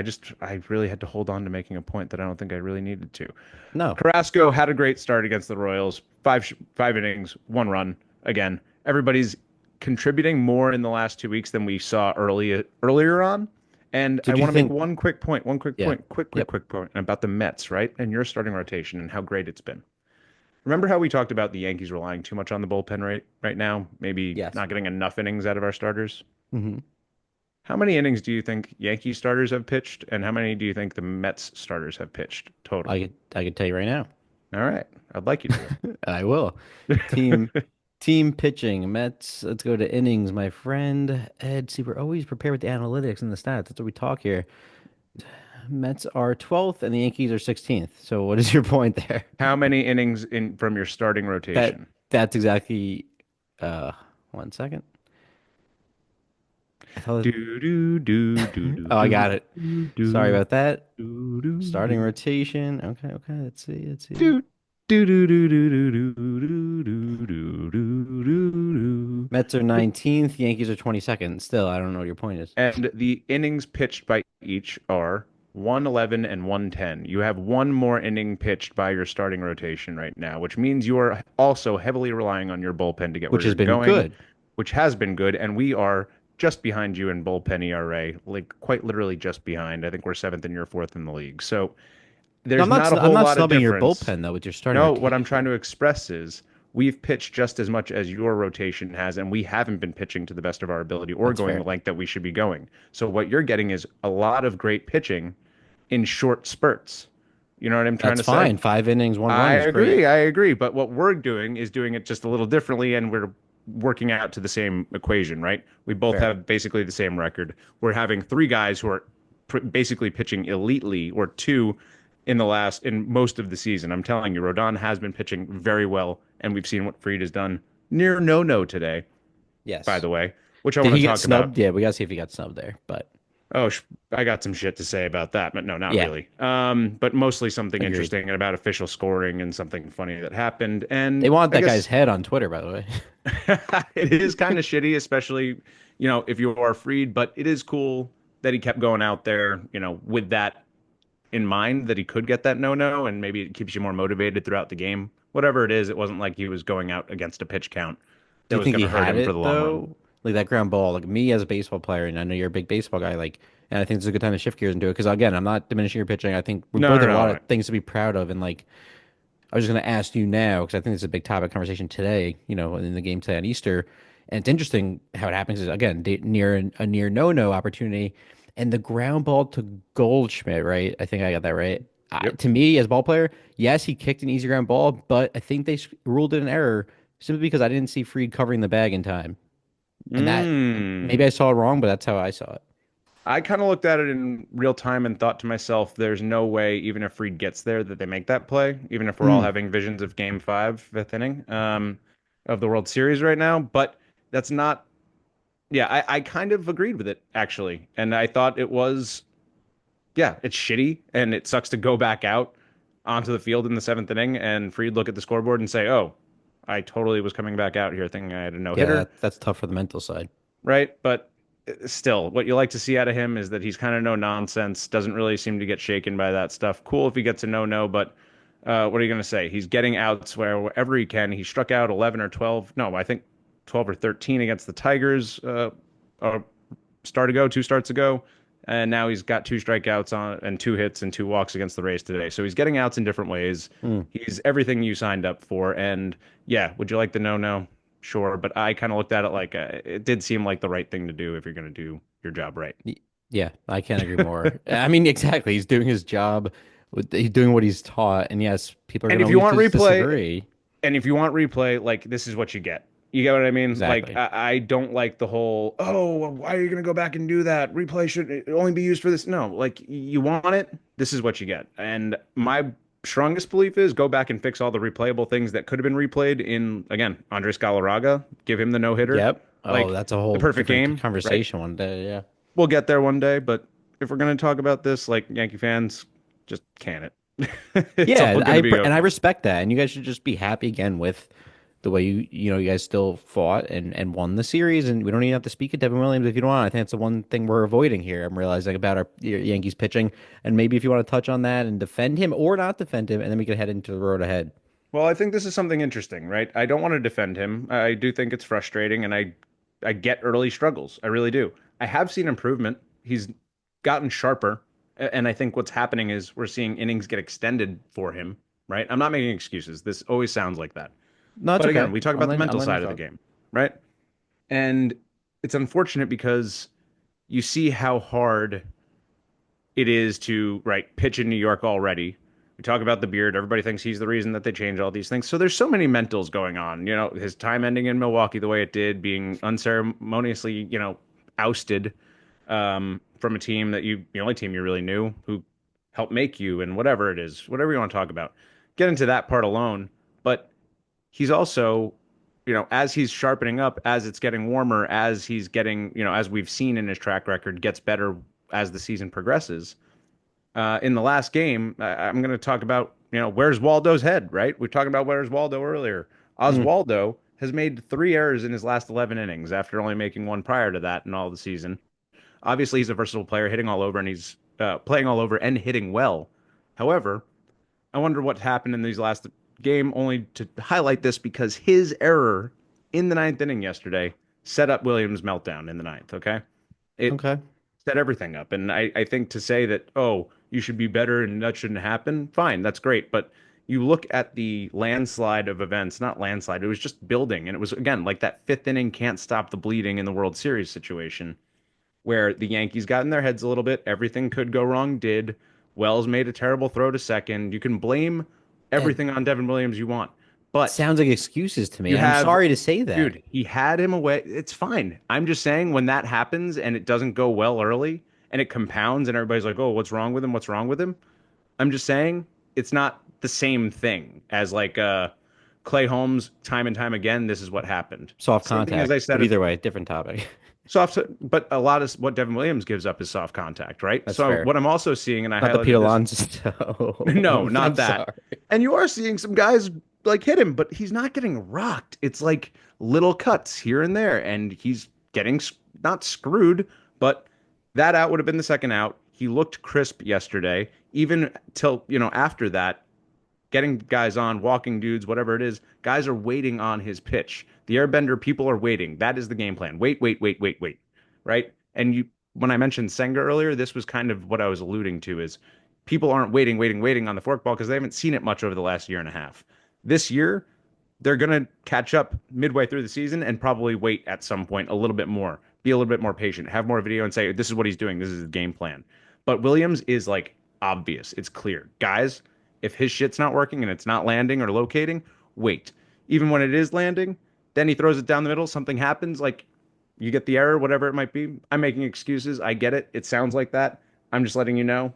I really had to hold on to making a point that I don't think I really needed to. No. Carrasco had a great start against the Royals. Five innings, one run. Again, everybody's contributing more in the last 2 weeks than we saw earlier on. And I Did you want to make think? one quick point, Yeah. Yep. quick point about the Mets, right? And your starting rotation and how great it's been. Remember how we talked about the Yankees relying too much on the bullpen right now? Maybe Yes. not getting enough innings out of our starters. Hmm. How many innings do you think Yankee starters have pitched, and how many do you think the Mets starters have pitched total? I could tell you right now. All right, I'd like you to. I will. Team team pitching. Mets. Let's go to innings, my friend Ed. See, we're always prepared with the analytics and the stats. That's what we talk here. Mets are 12th and the Yankees are 16th. So what is your point there? How many innings in from your starting That rotation? that's exactly uh 1 second. I thought Do do do do do Oh, I do got it. Sorry do about that. do do Starting do rotation. Okay, okay. Let's see. Let's see. do do do do do do do do do do do do. Mets are 19th, Yankees are 22nd. Still, I don't know what your point is. And the innings pitched by each are 111 and 110. You have one more inning pitched by your starting rotation right now, which means you are also heavily relying on your bullpen to get where Which has you're been going, good. which has been good. And we are just behind you in bullpen ERA, like quite literally just behind. I think we're seventh and you're fourth in the league. So No, I'm there's not not a I'm whole not lot of snubbing your difference. bullpen though with your starting No, what I'm rotation. trying to express is we've pitched just as much as your rotation has, and we haven't been pitching to the best of our ability or That's going the fair. length that we should be going. So what you're getting is a lot of great pitching in short spurts. You know what I'm trying That's to say? fine. 5 innings, 1 run is great. I agree. But what we're doing is doing it just a little differently, and we're working out to the same equation, right? We both Fair. have basically the same record. We're having three guys who are basically pitching elitely, or two in most of the season. I'm telling you, Rodon has been pitching very well, and we've seen what Fried has done. Near no today, by Yes. the way, which I Did want he to get talk about. snubbed? Yeah, we gotta see if he got snubbed there. But Oh, I got some shit to say about that, but no, not yeah, really. But mostly something agreed. interesting about official scoring and something funny that happened. They And want I that guy's guess head on Twitter, by the way. it is kind of shitty, especially, if you are freed, but it is cool that he kept going out there, with that in mind that he could get that no, and maybe it keeps you more motivated throughout the game. Whatever it is, it wasn't like he was going out against a pitch count Do that you was think going he to hurt had him for the it long run. though? Like that ground ball, like me as a baseball player, and I know you're a big baseball guy, like, and I think it's a good time to shift gears into it because again, I'm not diminishing your pitching. I think we No, both no, have a lot of no. things to be proud of, and like I was just going to ask you now because I think it's a big topic conversation today, in the game today on Easter. And it's interesting how it happens is again near a near no opportunity, and the ground ball to Goldschmidt, right? I think I got that right. Yep. To me, as a ball player, yes, he kicked an easy ground ball, but I think they ruled it an error simply because I didn't see Freed covering the bag in time, and that maybe I Mm. saw it wrong, but that's how I saw it. I kind of looked at it in real time and thought to myself, there's no way, even if Reed gets there, that they make that play, even if we're all Mm. having visions of game five, fifth inning, of the World Series right now. But That's not, yeah, I kind of agreed with it actually. And I thought it was, yeah, it's shitty and it sucks to go back out onto the field in the seventh inning and for you to look at the scoreboard and say, oh, I totally was coming back out here thinking I had a no Yeah, hitter. that's tough for the mental side. Right? But still, what you like to see out of him is that he's kind of no nonsense, doesn't really seem to get shaken by that stuff. Cool if he gets a no, but what are you going to say? He's getting outs wherever he can. He struck out 11 or 12. No, I think 12 or 13 against the Tigers a start ago, 2 starts ago. And now he's got 2 strikeouts on and 2 hits and 2 walks against the Rays today. So he's getting outs in different ways. Hmm. He's everything you signed up for. And yeah, would you like the no? Sure, but I kind of looked at it like it did seem like the right thing to do if you're going to do your job right. Y- Yeah, I can't agree more. I mean, exactly. He's doing his job. He's doing what he's taught. And yes, people are And going if to you always want replay, disagree. like this is what you get. You get what I mean? Like Exactly. I don't like the whole, oh, well, why are you going to go back and do that? Replay should only be used for this. No, like you want it, this is what you get. And my strongest belief is go back and fix all the replayable things that could have been replayed in again, Andres Galarraga, give him the no-hitter. Yep. Oh, Like that's a the whole perfect different game, right? conversation one day. Yeah. We'll get there one day, but if we're going to talk about this, like Yankee fans, just can it. It's all Yeah, going to be I okay. respect that, and you guys should just be happy again with the way you guys still fought and won the series, and we don't even have to speak of Devin Williams if you don't want. I think that's the one thing we're avoiding here. I'm realizing about our Yankees pitching, and maybe if you want to touch on that and defend him or not defend him, and then we can head into the road ahead. Well, I think this is something interesting, right? I don't want to defend him. I do think it's frustrating, and I get early struggles. I really do. I have seen improvement. He's gotten sharper, and I think what's happening is we're seeing innings get extended for him, right? I'm not making excuses. This always sounds like that. No, it's But okay. again, we talk about the I'm mental letting you side of the talk. game, right? And it's unfortunate because you see how hard it is to right pitch in New York already. We talk about the beard. Everybody thinks he's the reason that they change all these things. So there's so many mentals going on. You know, his time ending in Milwaukee the way it did, being unceremoniously, ousted from a team that the only team you really knew who helped make you, and whatever it is, whatever you want to talk about, get into that part alone. But he's also, as he's sharpening up, as it's getting warmer, as he's getting, as we've seen in his track record, gets better as the season progresses in the last game, I'm going to talk about, where's Waldo's head, right? We are talking about where's Waldo earlier. Mm, Oswaldo has made 3 errors in his last 11 innings after only making one prior to that in all the season. Obviously, he's a versatile player, hitting all over, and he's playing all over and hitting well. However, I wonder what happened in these last game, only to highlight this because his error in the ninth inning yesterday set up Williams' meltdown in the ninth. Okay, it okay. set everything up, and I think to say that you should be better and that shouldn't happen, fine, that's great, but you look at the landslide of events, not landslide, it was just building, and it was again like that fifth inning can't stop the bleeding in the World Series situation where the Yankees got in their heads a little bit. Everything could go wrong, did. Wells made a terrible throw to second. You can blame It everything on Devin Williams you want, but sounds like excuses to me, you and I'm have, sorry to say that. dude, he had him away. It's fine. I'm just saying when that happens and it doesn't go well early and it compounds and everybody's like, oh, what's wrong with him? What's wrong with him? I'm just saying it's not the same thing as like Clay Holmes, time and time again, this is what happened. Soft Same thing as I contact, but said either way, different topic. soft, but a lot of what Devin Williams gives up is soft contact, right? That's So fair. what I'm also seeing, and I Not the Pete highlighted this, Alonso. no, not I'm that. sorry. And you are seeing some guys like hit him, but he's not getting rocked. It's like little cuts here and there, and he's getting not screwed, but that out would have been the second out. He looked crisp yesterday, even till, after that getting guys on, walking dudes, whatever it is, guys are waiting on his pitch. The airbender people are waiting. That is the game plan. Wait, wait, wait, wait, wait. Right? And when I mentioned Senga earlier, this was kind of what I was alluding to is people aren't waiting, waiting, waiting on the forkball because they haven't seen it much over the last year and a half. This year, they're going to catch up midway through the season and probably wait at some point a little bit more, be a little bit more patient, have more video and say, this is what he's doing. This is the game plan. But Williams is like obvious. It's clear. Guys, if his shit's not working and it's not landing or locating, wait. Even when it is landing, then he throws it down the middle, something happens, like you get the error, whatever it might be. I'm making excuses. I get it. It sounds like that. I'm just letting you know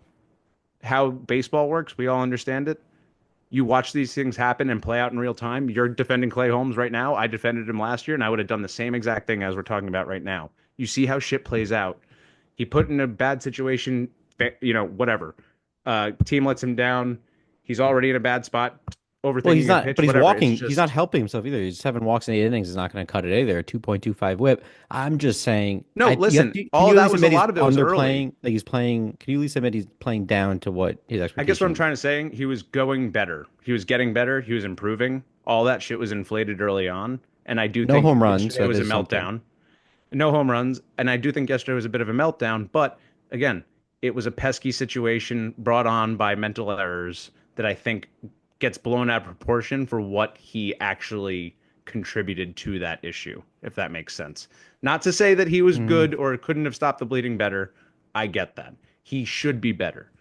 how baseball works. We all understand it. you watch these things happen and play out in real time. You're defending Clay Holmes right now. I defended him last year, and I would have done the same exact thing as we're talking about right now. You see how shit plays out. He put in a bad situation, whatever. Team lets him down. He's already in a bad spot, Well, he's overthinking a not, but pitch, he's whatever. It's walking. He's not just helping himself either. He's 7 walks in 8 innings is not going to cut it either. 2.25 WHIP. I'm just saying. no, listen, Can all you of at that least was a admit he's lot of it was early. underplaying? Like he's playing. Can you at least admit he's playing down to what his I guess what I'm expectation? trying to say, he was going better. He was getting better. He was improving. All that shit was inflated early on. And I do No think home runs, yesterday so was a there's something. meltdown. No home runs. And I do think yesterday was a bit of a meltdown. But again, it was a pesky situation brought on by mental errors that I think gets blown out of proportion for what he actually contributed to that issue, if that makes sense. Not to say that he was Mm. good or couldn't have stopped the bleeding better. I get that. He should be better.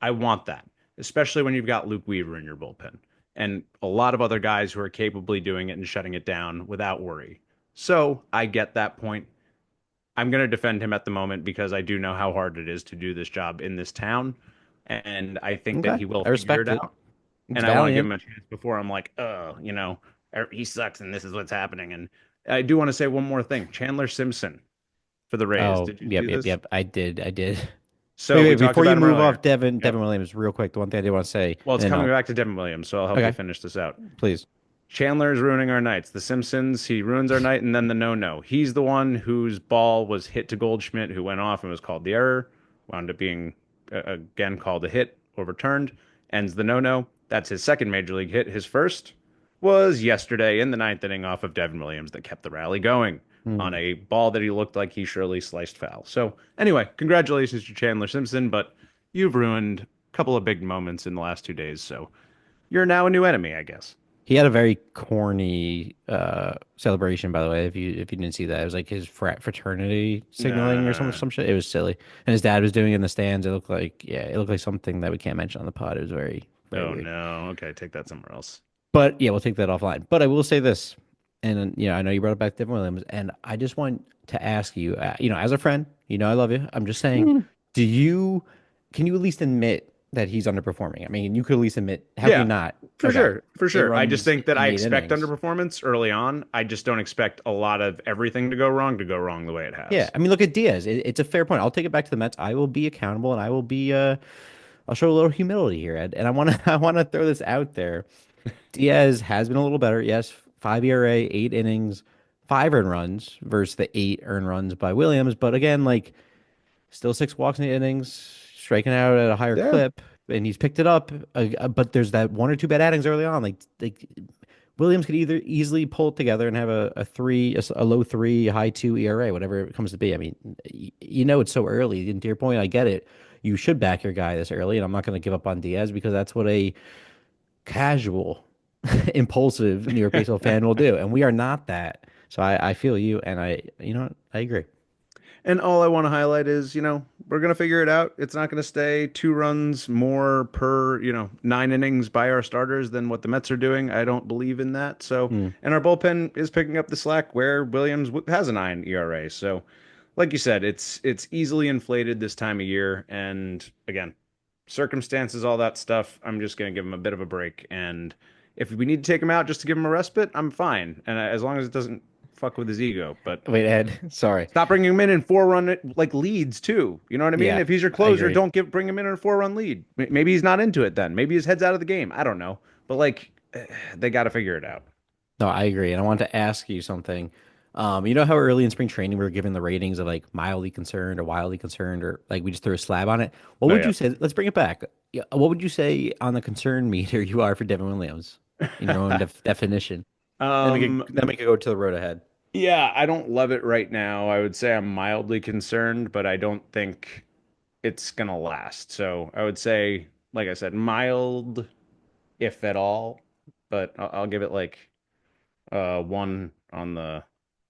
I want that, especially when you've got Luke Weaver in your bullpen and a lot of other guys who are capably doing it and shutting it down without worry. So I get that point. I'm going to defend him at the moment because I do know how hard it is to do this job in this town. And I think that Okay, he will I figure it respect it. out. It's And I want to give valiant. him a chance before I'm like, he sucks and this is what's happening. And I do want to say one more thing. Chandler Simpson for the Rays. Oh, Did you see yep, yep, this? yep. I did. I did. Wait, So wait. we talked Before you about him move off earlier. Devin Yep. Williams, real quick, the one thing I did want to say, Well, and it's then coming I'll. back to Devin Williams, so I'll help you Okay, finish this out. please. Chandler is ruining our nights. The Simpsons, he ruins our night, and then the no-no. He's the one whose ball was hit to Goldschmidt, who went off and was called the error, wound up being again called a hit, overturned, ends the no-no. That's his second major league hit. His first was yesterday in the ninth inning off of Devin Williams that kept the rally going on Hmm. a ball that he looked like he surely sliced foul. So anyway, congratulations to Chandler Simpson, but you've ruined a couple of big moments in the last 2 days, so you're now a new enemy, I guess. He had a very corny celebration, by the way. If you didn't see that, it was like his fraternity signaling or Uh, some shit. It was silly, and his dad was doing it in the stands. It looked like it looked like something that we can't mention on the pod. It was very oh weird. no. Okay, take that somewhere else. But yeah, we'll take that offline. But I will say this, and I know you brought it back to Devin Williams, and I just want to ask you, as a friend, I love you. I'm just saying, Mm. do you, can you at least admit that he's underperforming? I mean, you could at least admit, how can you Yeah, not? for Okay, sure. For eight sure. I just runs think that in I eight expect innings. underperformance early on. I just don't expect a lot of everything to go wrong the way it Yeah, has. I mean, look at Diaz. It's a fair point. I'll take it back to the Mets. I will be accountable, and I will be. I'll show a little humility here, Ed. And I want to. I want to throw this out there. Diaz has been a little better. Yes, 5 ERA, 8 innings, 5 earned runs versus the 8 earned runs by Williams. But again, like still 6 walks in the innings, striking out at a higher Yeah. clip, and he's picked it up. But there's that one or two bad outings early on. Like Williams could either easily pull it together and have a three, a low three, high two ERA, whatever it comes to be. I mean, it's so early. And to your point, I get it. You should back your guy this early, and I'm not going to give up on Diaz because that's what a casual, impulsive New York baseball fan will do, and we are not that. So I feel you, and I agree. And all I want to highlight is, we're going to figure it out. It's not going to stay 2 runs more per, 9 innings by our starters than what the Mets are doing. I don't believe in that. So, Hmm. and our bullpen is picking up the slack where Williams has a 9 ERA. So, like you said, it's easily inflated this time of year. And again, circumstances, all that stuff, I'm just going to give him a bit of a break. And if we need to take him out just to give him a respite, I'm fine. And as long as it doesn't fuck with his ego. But Wait, Ed, sorry. stop bringing him in 4 run like leads too. You know what I mean? Yeah, If he's your I closer, agree. don't bring him in a 4 run lead. Maybe he's not into it then. Maybe his head's out of the game. I don't know. But like, they got to figure it out. No, I agree. And I want to ask you something. You know how early in spring training we were given the ratings of like mildly concerned or wildly concerned, or like we just threw a slab on it? What Oh would yeah. you say? Let's bring it back. Yeah, what would you say on the concern meter you are for Devin Williams in your own definition? Um, Then we could go to the road ahead. yeah, I don't love it right now. I would say I'm mildly concerned, but I don't think it's gonna last. So I would say, like I said, mild, if at all. But I'll give it like one on the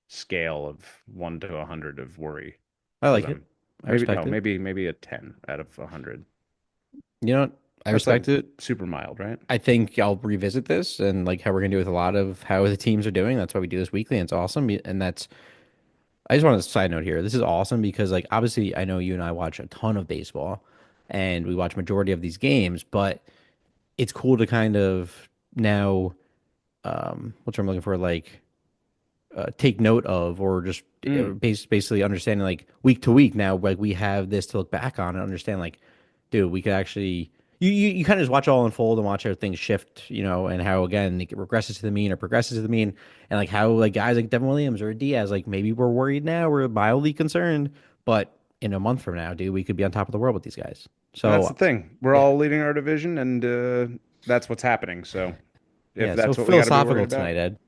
scale of 1 to 100 of worry I because like it. I'm I maybe no respect it. maybe a 10 out of 100. You know what? I That's like respect it. super mild, right? I think I'll revisit this and like how we're gonna do with a lot of how the teams are doing. That's why we do this weekly, and it's awesome. And that's I just want to side note here. This is awesome because like obviously I know you and I watch a ton of baseball and we watch majority of these games, but it's cool to kind of now, what's what I'm looking for, like take note of, or just Mm. basically understanding like week to week now, like we have this to look back on and understand like, dude, we could actually you kind of just watch it all unfold and watch how things shift, and how again it regresses to the mean or progresses to the mean, and like how like guys like Devin Williams or Diaz, like maybe we're worried now, we're mildly concerned, but in a month from now, dude, we could be on top of the world with these guys. And that's the So thing. We're yeah, all leading our division, and that's what's happening. So if yeah. So that's what we got to be philosophical worried about, tonight, Ed.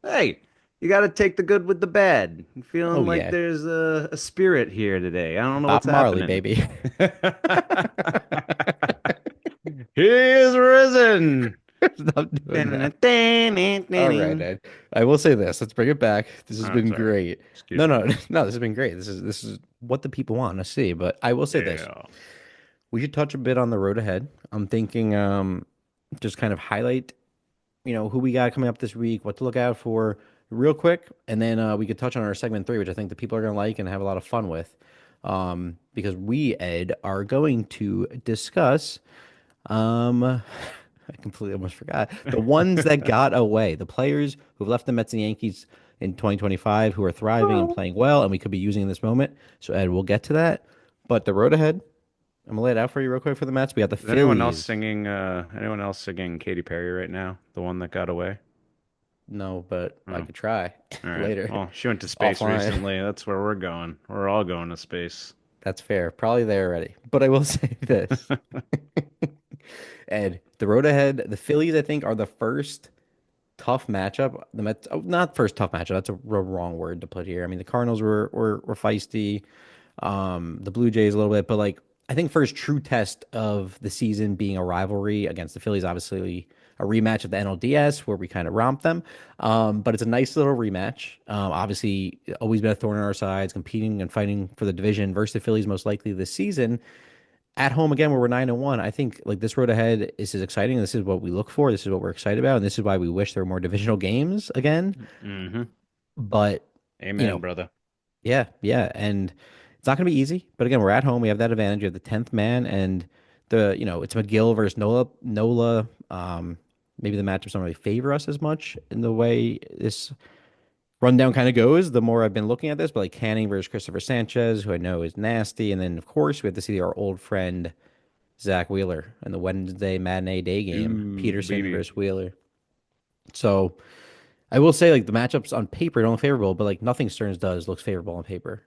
hey, you got to take the good with the bad. I'm feeling Oh like yeah, there's a spirit here today. I don't know Bob what's Marley, happening. baby. He is risen. Stop doing that. All right, I'm Ed. I will say this. Let's bring it back. This has been sorry. great. No, Excuse me, no, man. no. This has been great. This is what the people want to see. But I will say this. Yeah. We should touch a bit on the road ahead. I'm thinking, just kind of highlight, who we got coming up this week, what to look out for, real quick, and then we could touch on our segment three, which I think the people are gonna like and have a lot of fun with. Because we, Ed, are going to discuss. I completely almost forgot. The ones that got away, the players who've left the Mets and Yankees in 2025 who are thriving and playing well, and we could be using in this moment. So, Ed, we'll get to that. But the road ahead, I'm gonna lay it out for you real quick for the Mets. We got the Is anyone else Phillies. singing anyone else singing Katy Perry right now? The one that got away? No, but I Oh, could try all right. later Well, she went to space offline. recently. That's where we're going. We're all going to space. That's fair. Probably there already. But I will say this. Ed, the road ahead, the Phillies, I think, are the first tough matchup. The Mets, oh, not first tough matchup. That's a wrong word to put here. I mean, the Cardinals were feisty. The Blue Jays a little bit, but like I think first true test of the season being a rivalry against the Phillies, obviously a rematch of the NLDS where we kind of romped them. But it's a nice little rematch. Obviously, always been a thorn in our sides, competing and fighting for the division versus the Phillies most likely this season. At home again, where we're 9-1, I think like this road ahead is exciting. This is what we look for. This is what we're excited about, and this is why we wish there were more divisional games again. Hmm. But you Amen, know, brother. yeah, yeah, and it's not going to be easy. But again, we're at home. We have that advantage. We have the 10th man, and it's McGill versus Nola. Nola. Maybe the matchups don't really favor us as much in the way this rundown kind of goes. The more I've been looking at this, but like Canning versus Christopher Sanchez, who I know is nasty, and then of course we have to see our old friend Zach Wheeler in the Wednesday matinee day game, Ooh, Peterson baby. versus Wheeler. So I will say like the matchups on paper don't look favorable, but like nothing Stearns does looks favorable on paper,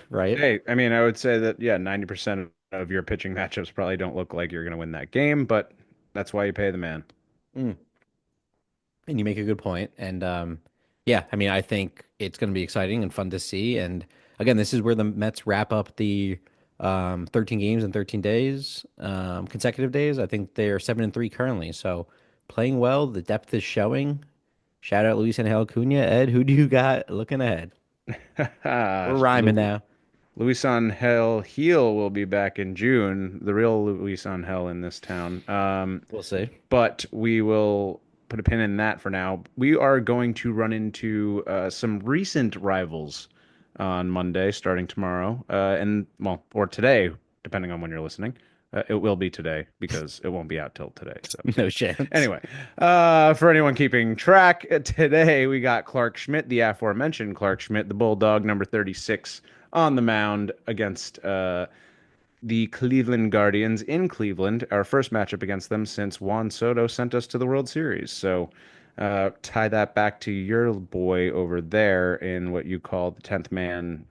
right? Hey, I mean, I would say that, yeah, 90% of your pitching matchups probably don't look like you're going to win that game, but that's why you pay the man. Mm. And you make a good point. And yeah, I mean, I think it's going to be exciting and fun to see. And again, this is where the Mets wrap up the 13 games in 13 days, consecutive days. I think they're 7-3 currently. So playing well, the depth is showing. Shout out Luis Angel Acuna. Ed, who do you got looking ahead? We're rhyming now. Luis Angel Heel will be back in June, the real Luis Angel in this town. We'll see. But we will put a pin in that for now. We are going to run into some recent rivals on Monday, starting tomorrow, and well, or today, depending on when you're listening. It will be today because it won't be out till today. So No chance. anyway, for anyone keeping track, today we got Clark Schmidt, the aforementioned Clark Schmidt, the Bulldog, number 36, on the mound against the Cleveland Guardians in Cleveland, our first matchup against them since Juan Soto sent us to the World Series. So tie that back to your boy over there in what you call the 10th man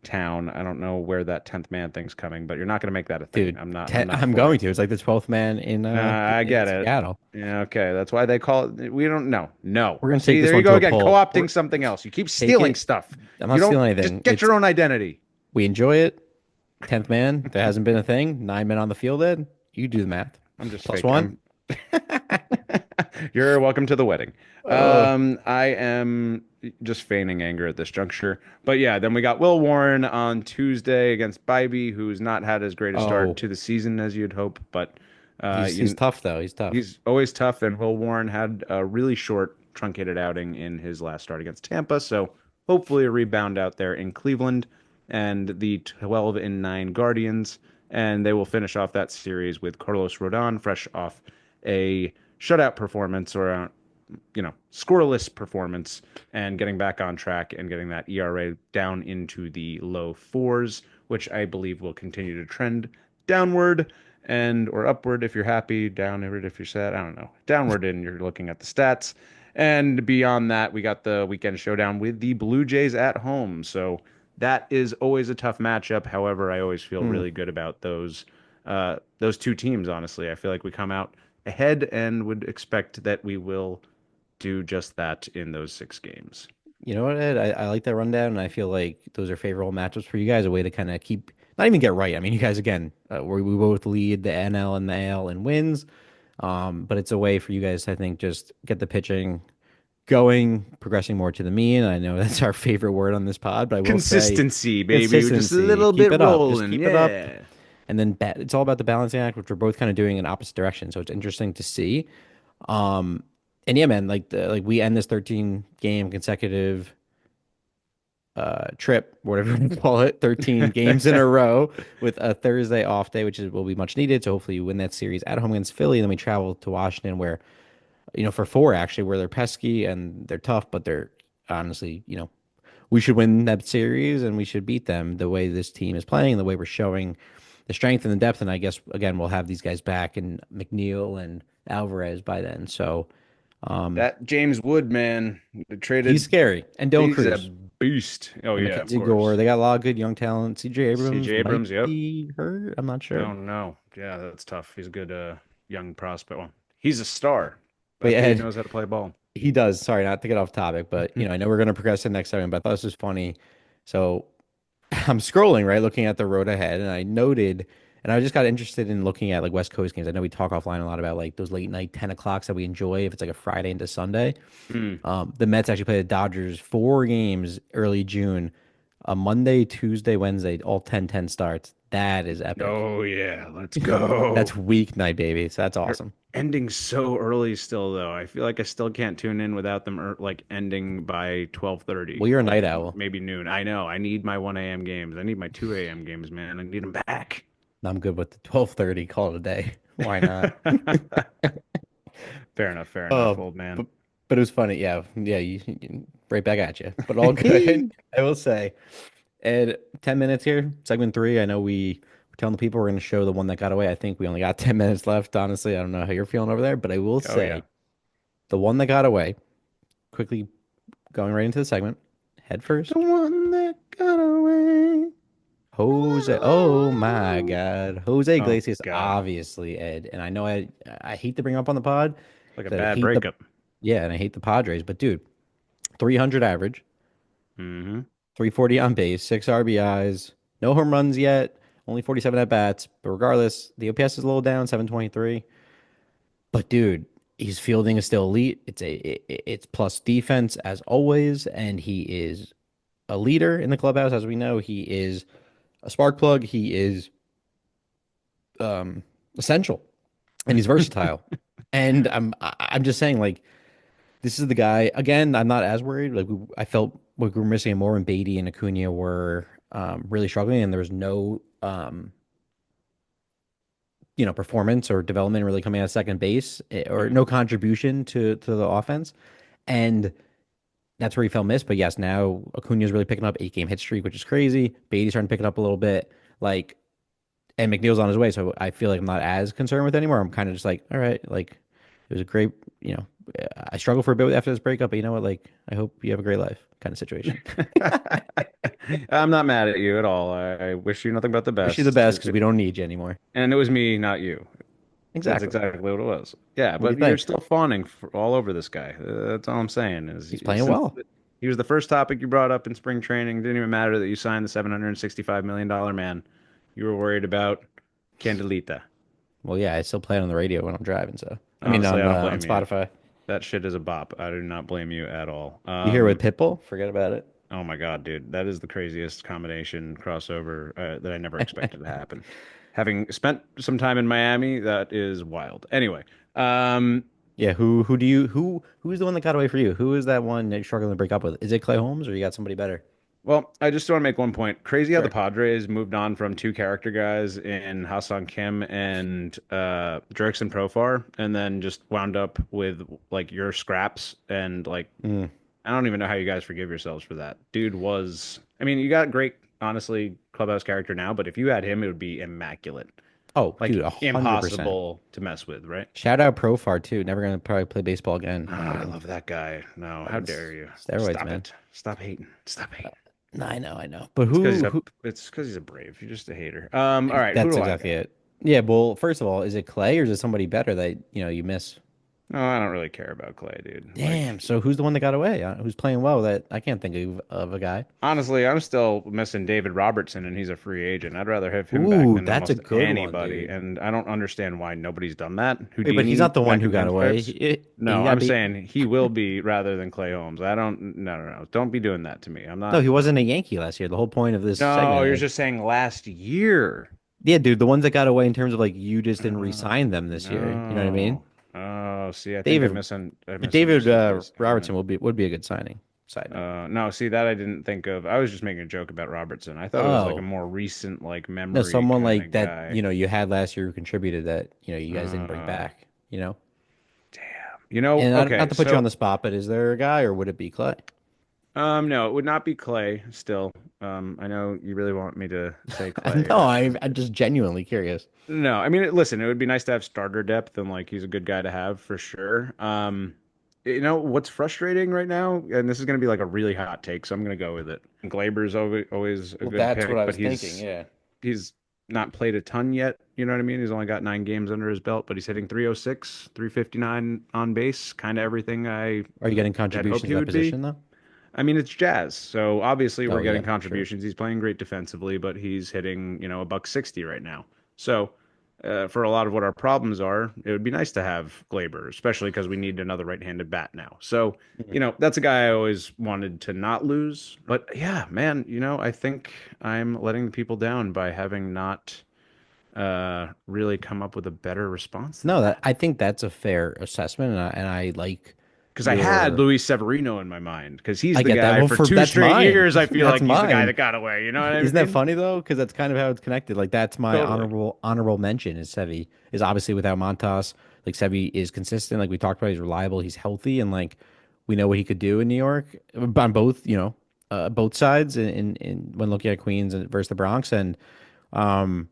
town. I don't know where that 10th man thing's coming, but you're not going to make that a thing. Dude, I'm not I'm for going it. to. It's like the 12th man I in get it. Seattle. Yeah, okay. That's why they call it. We don't know. No. We're gonna take See, this there you one go to a again, poll. co-opting something else. You keep Take stealing it. stuff. I'm You not don't stealing just anything. get your own identity. We enjoy it. 10th man. There hasn't been a thing. 9 men on the field, Ed. You do the math. I'm just Plus fake. one. You're welcome to the wedding. Oh, I am just feigning anger at this juncture. But yeah, then we got Will Warren on Tuesday against Bybee, who's not had as great a start oh. to the season as you'd hope, but He's tough though. He's tough. he's always tough. And Will Warren had a really short, truncated outing in his last start against Tampa, so hopefully a rebound out there in Cleveland and the 12-9 Guardians, and they will finish off that series with Carlos Rodon, fresh off a shutout performance or a scoreless performance and getting back on track and getting that ERA down into the low fours, which I believe will continue to trend downward and or upward if you're happy, downward if you're sad. I don't know. Downward and you're looking at the stats. And beyond that, we got the weekend showdown with the Blue Jays at home. So that is always a tough matchup. However, I always feel Hmm. really good about those two teams, honestly. I feel like we come out ahead and would expect that we will do just that in those 6 games. You know what, Ed? I like that rundown, and I feel like those are favorable matchups for you guys. A way to kind of keep, not even get right. I mean, you guys again, we both lead the NL and the AL in wins, but it's a way for you guys to, I think, just get the pitching going, progressing more to the mean. I know that's our favorite word on this pod, but I will say Consistency, baby. We're just a consistency. little Keep bit it up. Just rolling. keep it up. Yeah. And then it's all about the balancing act, which we're both kind of doing in opposite directions. So it's interesting to see. Um, and yeah, man, like we end this 13 game consecutive trip, whatever you call it, 13 games in a row with a Thursday off day, which is will be much needed. So hopefully you win that series at home against Philly. Then we travel to Washington where, for four actually, where they're pesky and they're tough, but they're honestly, we should win that series and we should beat them the way this team is playing, the way we're showing the strength and the depth. And I guess again we'll have these guys back and McNeil and Alvarez by then. So That James Wood, man, they he's traded. scary. And Dylan He's a Cruz beast. Oh, and yeah, of Mackenzie Gore. course. They got a lot of good young talent. CJ Abrams CJ might Abrams, yep. be hurt. I'm not sure. Oh, no. Yeah, that's tough. He's a good young prospect. Well, he's a star. But That yeah, dude Ed, knows how to play ball. he does. Sorry, not to get off topic, but I know we're gonna progress to the next segment, but I thought this was funny. So I'm scrolling, right, looking at the road ahead, and I noted, and I just got interested in looking at like West Coast games. I know we talk offline a lot about like those late night 10 o'clocks that we enjoy if it's like a Friday into Sunday. Hmm. The Mets actually play the Dodgers 4 games early June, a Monday, Tuesday, Wednesday, all 10-10 starts. That is epic. Oh, yeah. Let's That's go. weeknight, baby. So that's They're awesome. ending so early still, though. I feel like I still can't tune in without them like ending by Well, 12:30, you're a like night owl. maybe noon. I know. I need my 1 a.m. games. I need my 2 a.m. games, man. I need them back. I'm good with the 12:30. Call it a day. Why not? Fair enough, Oh, old man. but it was funny. Yeah, yeah. Right back at you. But all good. I will say. Ed, 10 minutes here, segment three. I know we're telling the people we're going to show the one that got away. I think we only got 10 minutes left. Honestly, I don't know how you're feeling over there, but I will Oh yeah. say the one that got away, quickly going right into the segment, head The first. one that got away. Jose, oh my God. Jose Oh Iglesias, God. obviously, Ed. And I know I hate to bring him up on the pod Like a because I bad hate breakup. yeah, and I hate the Padres, but dude, 300 average, Hmm. 340 on base, 6 RBIs, no home runs yet, only 47 at bats. But regardless, the OPS is a little down, 723. But dude, his fielding is still elite. It's plus defense as always, and he is a leader in the clubhouse, as we know. He is a spark plug. He is essential, and he's versatile. And I'm just saying, like, this is the guy. Again, I'm not as worried. Like, I felt like we were missing him more when Beatty and Acuna were really struggling, and there was no performance or development really coming out of second base, or no contribution to the offense. And that's where he fell miss. But yes, now Acuna's really picking up 8 game hit streak, which is crazy. Beatty's starting to pick it up a little bit. Like, and McNeil's on his way. So I feel like I'm not as concerned with it anymore. I'm kind of just like, all right, like it was a great, I struggled for a bit after this breakup, but you know what? Like, I hope you have a great life kind of situation. I'm not mad at you at all. I wish you nothing but the Wish you the best. best because we don't need you anymore. And it was me, not you. That's Exactly. exactly what it was. Yeah, What do you but you're think? still fawning all over this guy. That's all I'm saying is He's playing since well. he was the first topic you brought up in spring training, didn't even matter that you signed the $765 million man. You were worried about Candelita. Well, yeah, I still play it on the radio when I'm driving. So I mean, Honestly, I don't on blame you. Spotify. That shit is a bop. I do not blame you at all. You hear with Pitbull? Forget about it. Oh my God, dude, that is the craziest combination crossover that I never expected to happen. Having spent some time in Miami, that is wild. Anyway, um, Yeah, who do you who's the one that got away for you? Who is that one that you're struggling to break up with? Is it Clay Holmes or you got somebody better? Well, I just want to make one point. Crazy how the Sure. Padres moved on from two character guys in Ha-Seong Kim and Jurickson Profar, and then just wound up with like your scraps and like Mm. I don't even know how you guys forgive yourselves for that. Dude was, I mean, you got great, honestly, clubhouse character now, but if you had him, it would be immaculate. Oh, dude, Like 100%. impossible to mess with, right? Shout out Profar too. Never gonna probably play baseball again. Ah, I Fucking, love that guy. No, how fucking dare you? steroids, Stop man. it. Stop hating. Stop hating. No, I know. But It's because who? he's a brave. You're just a hater. All right, who That's do I exactly got? it. Yeah. Well, first of all, is it Clay or is it somebody better that you miss? No, I don't really care about Clay, dude. Damn. Like, So who's the one that got away? Who's playing well? That I can't think of a guy. honestly, I'm still missing David Robertson, and he's a free agent. I'd rather have him back Ooh, than that's a almost good one, anybody, dude. and I don't understand why nobody's done that. Wait, but he's Houdini not the one back who in got away. pinstripes. He No, got I'm beat. saying he will be rather than Clay Holmes. I don't. No, no, no. Don't be doing that to me. I'm No, not. he No. wasn't a Yankee last year. The whole point of this No, segment, you're like, just saying last year. yeah, dude, the ones that got away in terms of like you just didn't Uh, re-sign them this year. You know what I mean? no. Oh, see, I think David I David misunderstood what you're Robertson saying. would be a good signing. Side note. No, see that I didn't think of. I was just making a joke about Robertson. I thought it was like a Oh, more recent, like no, memory someone kind like of that, guy. you had last year who contributed that, you guys didn't bring Uh, back, you know? damn. And not Okay, to put you on so the spot, but is there a guy or would it be Clay? no, it would not be Clay. Still, I know you really want me to say Clay. No, I'm just genuinely curious. No, I mean, listen, it would be nice to have starter depth, and like he's a good guy to have for sure. What's frustrating right now, and this is going to be like a really hot take, so I'm going to go with it. Glaber's always a Well, good that's what pick, I but was thinking. Yeah. he's not played a ton yet. You know what I mean? He's only got 9 games under his belt, but he's hitting 306, 359 on base, kind of everything I Are you getting had hoped contributions he at that would be. position though? I mean, it's Jazz, so obviously we're Oh getting yeah, true. contributions. He's playing great defensively, but he's hitting, a buck 60 right now. So, for a lot of what our problems are, it would be nice to have Glaber, especially because we need another right-handed bat now. So, Mhm. that's a guy I always wanted to not lose. But yeah, man, I think I'm letting the people down by having not really come up with a better response than No, that that. I think that's a fair assessment, and I like Because I had your. Luis Severino in my mind, because he's I the get that. guy Well, for for two that's straight mine. years. I feel That's like he's the guy mine. that got away. You know what I Isn't that mean? funny though? Because that's kind of how it's connected. Like that's my Totally. honorable mention is Sevi is obviously without Montas. Like Sevi is consistent. Like we talked about, he's reliable. He's healthy, and like we know what he could do in New York on both both sides in when looking at Queens and versus the Bronx. And um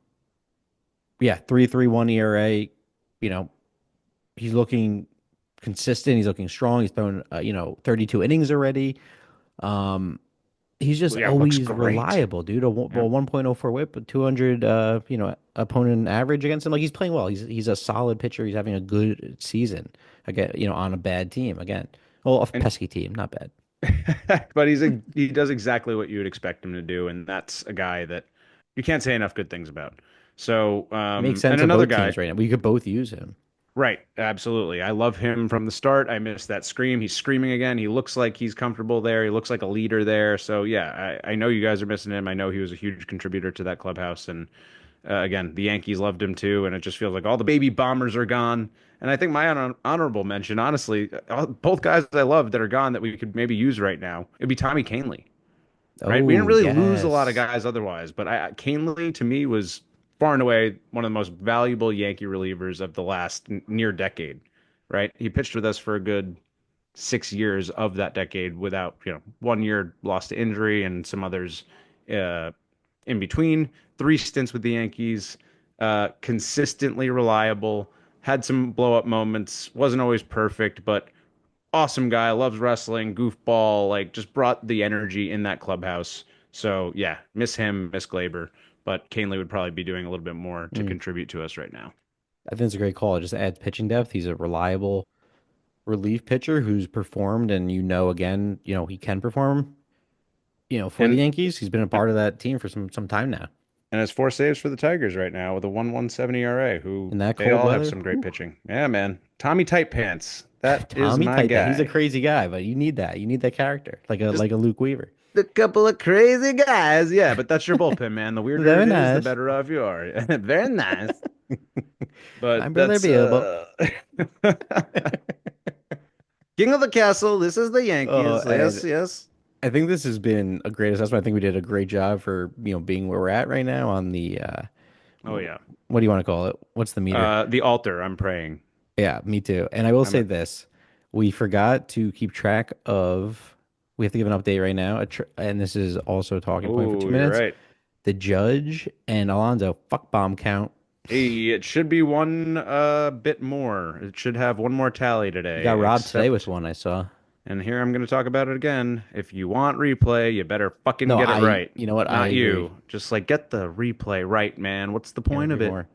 yeah, 3.31 ERA. You know he's looking consistent. He's looking strong. He's thrown 32 innings already. Um, he's just Yeah, looks always great. reliable, dude. Yeah. 1.04 whip, a 200 opponent average against him. Like he's playing well. He's a solid pitcher. He's having a good season. Again, on a bad team again. Well, a And pesky team, not bad. but he does exactly what you would expect him to do, and that's a guy that you can't say enough good things about. So, It makes and sense of another both guy. teams right now. We could both use him. Right, absolutely. I love him from the start. I miss that scream. He's screaming again. He looks like he's comfortable there. He looks like a leader there. So yeah, I know you guys are missing him. I know he was a huge contributor to that clubhouse, and again, the Yankees loved him too. And it just feels like all the baby bombers are gone. And I think my honorable mention, honestly, both guys I love that are gone that we could maybe use right now, it'd be Tommy Kahnle, right? We didn't Oh really lose a lot of yes. guys otherwise, but Kahnle to me was far and away one of the most valuable Yankee relievers of the last near decade, right? He pitched with us for a good 6 years of that decade without, one year lost to injury and some others uh, in between. 3 stints with the Yankees, consistently reliable, had some blow up moments, wasn't always perfect, but awesome guy, loves wrestling, goofball, like just brought the energy in that clubhouse. So yeah, miss him, miss Glaber, but Kahnle would probably be doing a little bit more to Mm. contribute to us right now. I think it's a great call. It just adds pitching depth. He's a reliable relief pitcher who's performed, and again, he can perform. For the And Yankees, he's been a part of that team for some time now. and has 4 saves for the Tigers right now with a 1.17 ERA. Who In that they cold all have weather, some great whew. pitching. Yeah, man. Tommy Tight Pants. That is Tommy my Tight He's a guy. crazy guy, but you need that. You need that character, like a Just Luke Weaver. a couple of crazy guys. Yeah, but that's your bullpen, man. The weirder Very it is, the nice. better off you are. Very nice. My But brother that's Bilbo. King of the Castle. This is the Oh, Yankees. Yes, and yes. I think this has been a great assessment. I think we did a great job for, being where we're at right now on the Oh yeah. what do you want to call it? What's the meter? The altar, I'm praying. Yeah, me too. And I will I'm say this. We forgot to keep track of, we have to give an update right now. And this is also a talking point for Oh, two you're minutes. right. The Judge and Alonso fuck bomb count. Hey, it should be one bit more. It should have one more tally You today, got robbed today with except, one I saw. and here I'm going to talk about it again. If you want replay, you better fucking No, get it right. you know what? I Not agree. you. Just like get the replay right, man. What's the Can't point of agree it? more.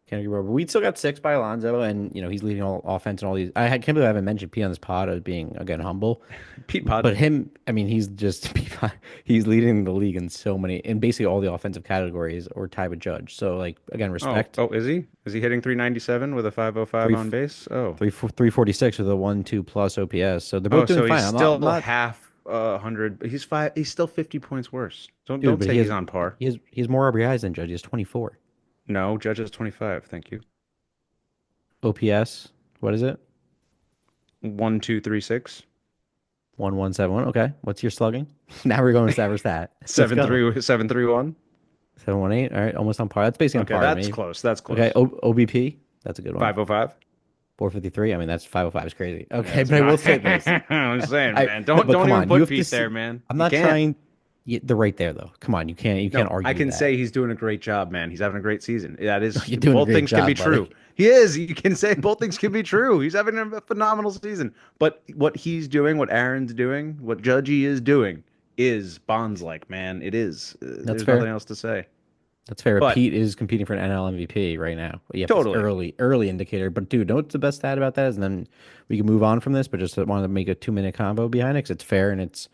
Can't agree more. But we still got six by Alonso, and he's leading all offense and all these. Can't believe I haven't mentioned P on this pod as being again humble. Pete Pod. But him, I mean, he's just he's leading the league in so many, in basically all the offensive categories or tied with Judge. So like again, Oh, respect. oh, is he? Is he hitting 397 with a 505 Three on base? Oh. 346 with a 1-2 plus OPS. So they're Oh, both doing so he's fine. I'm still not, half 100. He's five. He's still 50 points worse. Don't dude, don't but say he's on par. he has more RBIs than Judge. He has 24. No, Judge is 25. Thank you. OPS, what is it? 1, 2, 3, 6. 1171. Okay. What's your slugging? Now we're going stat for stat. Let's Seven go. three 731. 718. All right, almost on par. That's basically on Okay, par with that's me. close. That's Okay, close. OBP. That's a good one. 505. 453. I mean, that's 505 is crazy. Yeah, Okay, it's but I will not. say this. I'm saying, I man. no, Don't but don't come even on, you put have to Pete see. there, man. I'm You not can't. trying. They're right there though. Come on, you can't No, I argue can that. say he's doing a great job, man. He's having a great season. That is, You're doing a both great things can be job, true. buddy. He is. You can say both things can be true. He's having a phenomenal season. But what he's doing, what Aaron's doing, what Judgy is doing is Bonds like, man. It is. That's There's nothing fair. else to say. That's fair. But Pete is competing for an NL MVP right now. You have to totally. early indicator. But dude, know what's the best stat about that is, and then we can move on from this. But just wanted to make a 2 minute combo behind it because it's fair and it's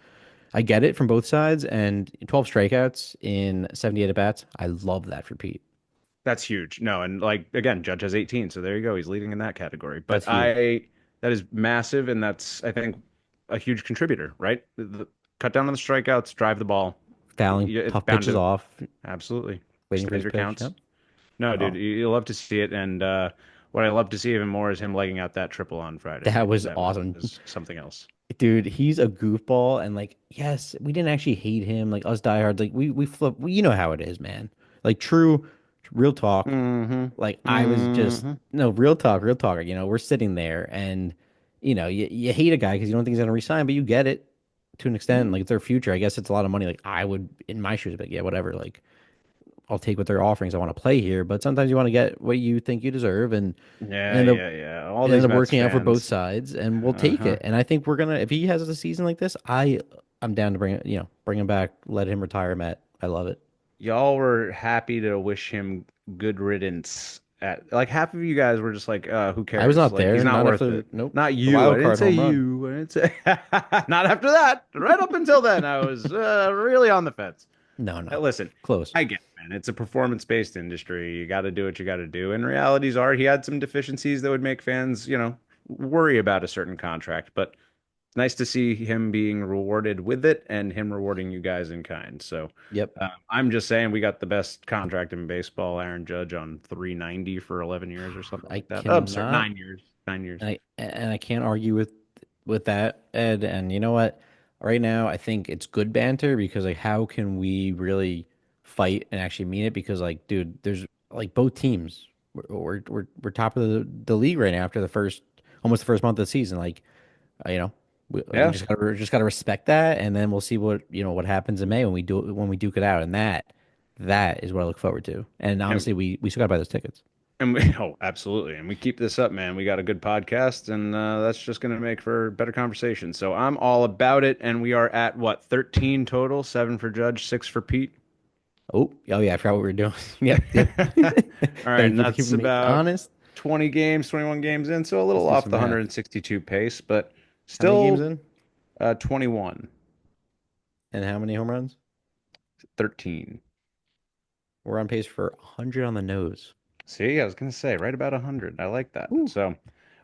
I get it from both sides. And 12 strikeouts in 78 at bats. I love that for Pete. That's huge. No, and like again, Judge has 18, so there you go. He's leading in that category. But That's huge. that is massive, and that's I think a huge contributor, right? Cut down on the strikeouts, drive the ball. Fouling It's tough bound pitches to off, absolutely waiting for his extend your pitch. counts. Yep. No, dude, Oh, you love to see it, and what I love to see even more is him legging out that triple on Friday that night. was That awesome. was something else. Dude, he's a goofball, and like, yes, we didn't actually hate him. Like us diehards, like we flip. You know how it is, man. Like true, real talk. Mm-hmm. Like I was just Mm-hmm. no real talk, real talk. We're sitting there, and you hate a guy because you don't think he's gonna resign, but you get it to an extent. Like it's their future. I guess it's a lot of money. Like I would in my shoes, but yeah, whatever. Like I'll take what they're offering. 'Cause I want to play here, but sometimes you want to get what you think you deserve, and it Yeah, ended up yeah, yeah. All it these ended up Mets working out for both fans. sides, and we'll take Uh-huh. it. And I think we're gonna if he has a season like this, I'm down to bring him back, let him retire, Matt. I love it. Y'all were happy to wish him good riddance at like half of you guys were just like, who I was cares? not Like he's there, not not worth after it. nope Not the you. I wild didn't card say home run. you. I didn't say not after that. Right up until then, I was really on the fence. No, no, Listen, close. I get it, man. It's a performance-based industry. You got to do what you got to do. And realities are he had some deficiencies that would make fans, worry about a certain contract, but nice to see him being rewarded with it and him rewarding you guys in kind. So Yep. I'm just saying we got the best contract in baseball, Aaron Judge on 390 for 11 years or something I like that. Oh, I'm sorry, cannot 9 years. 9 years. and I can't argue with that, Ed. And you know what? Right now, I think it's good banter because like, how can we really fight and actually mean it? Because like, dude, there's like both teams. We're top of the league right now after the first almost the first month of the season. Like, you know, we Yeah. just gotta respect that, and then we'll see what happens in May when we duke it out, and that is what I look forward to. And And, honestly, we still gotta buy those tickets. and we, oh, absolutely. And we keep this up, man. We got a good podcast, and that's just going to make for better conversation. So I'm all about it. And we are at what, 13 total? Seven for Judge, six for Pete. Oh yeah, I forgot what we were doing. Yep, All yep. right. Thank And you for that's keeping me about honest. 20 games, 21 games in. So a Let's little do off some the math. 162 pace, but How many games still in, 21, and how many home runs? 13. We're on pace for 100 on the nose. See, I was going to say right about 100. I like that. Ooh. So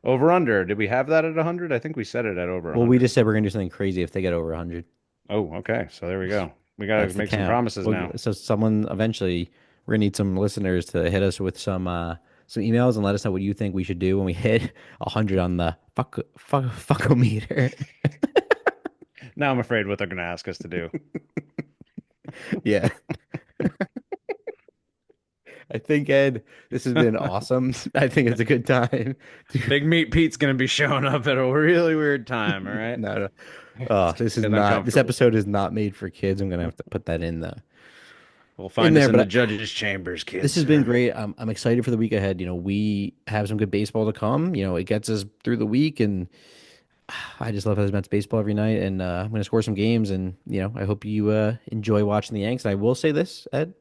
over under, did we have that at 100? I think we set it at over Well, we 100. just said we're gonna do something crazy if they get over 100. Oh, okay. So there we go. We got to That's the make some count. promises now. So someone eventually, we're gonna need some listeners to hit us with some emails and let us know what you think we should do when we hit 100 on the fuckometer. Now I'm afraid what they're going to ask us to do. Yeah. I think, Ed, this has been awesome. I think it's a good time. Big Meat Pete's going to be showing up at a really weird time. All right. No, no. It's This is get not, this uncomfortable. episode is not made for kids. I'm gonna have to put that We'll in find us there, in the but judges' chambers, this has kids. been great. I'm excited for the week ahead. We have some good baseball to come. It gets us through the week, and I just love how there's Mets baseball every night. And I'm going to score some games, and I hope you enjoy watching the Yanks. And I will say this, Ed.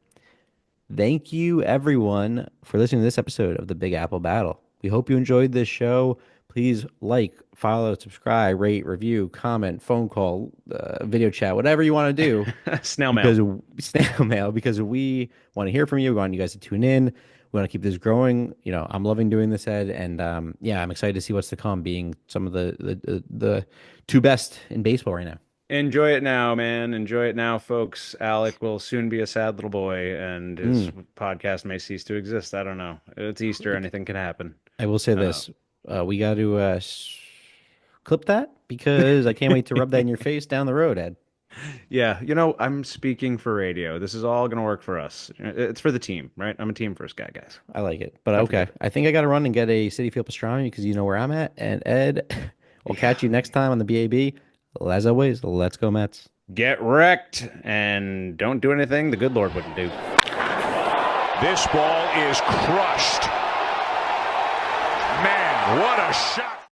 Thank you, everyone, for listening to this episode of the Big Apple Battle. We hope you enjoyed this show. Please like, follow, subscribe, rate, review, comment, phone call, video chat, whatever you want to do, Snail mail. because snail mail, because we want to hear from you. We want you guys to tune in. We want to keep this growing. I'm loving doing this, Ed, and yeah, I'm excited to see what's to come, being some of the two best in baseball right now. Enjoy it now, man. Enjoy it now, folks. Alec will soon be a sad little boy, and his Mm. podcast may cease to exist. I don't know. It's Easter. Anything can happen. I will say Uh, this: we got to clip that because I can't wait to rub that in your face down the road, Ed. yeah, I'm speaking for radio. This is all going to work for us. It's for the team, right? I'm a team first guy, guys. I like it, but Don't okay. forget it. I think I got to run and get a City Field pastrami because you know where I'm at. And Ed, we'll Yeah. catch you next time on the BAB. As always, let's go Mets. Get wrecked and don't do anything the good Lord wouldn't do. This ball is crushed. Man, what a shot.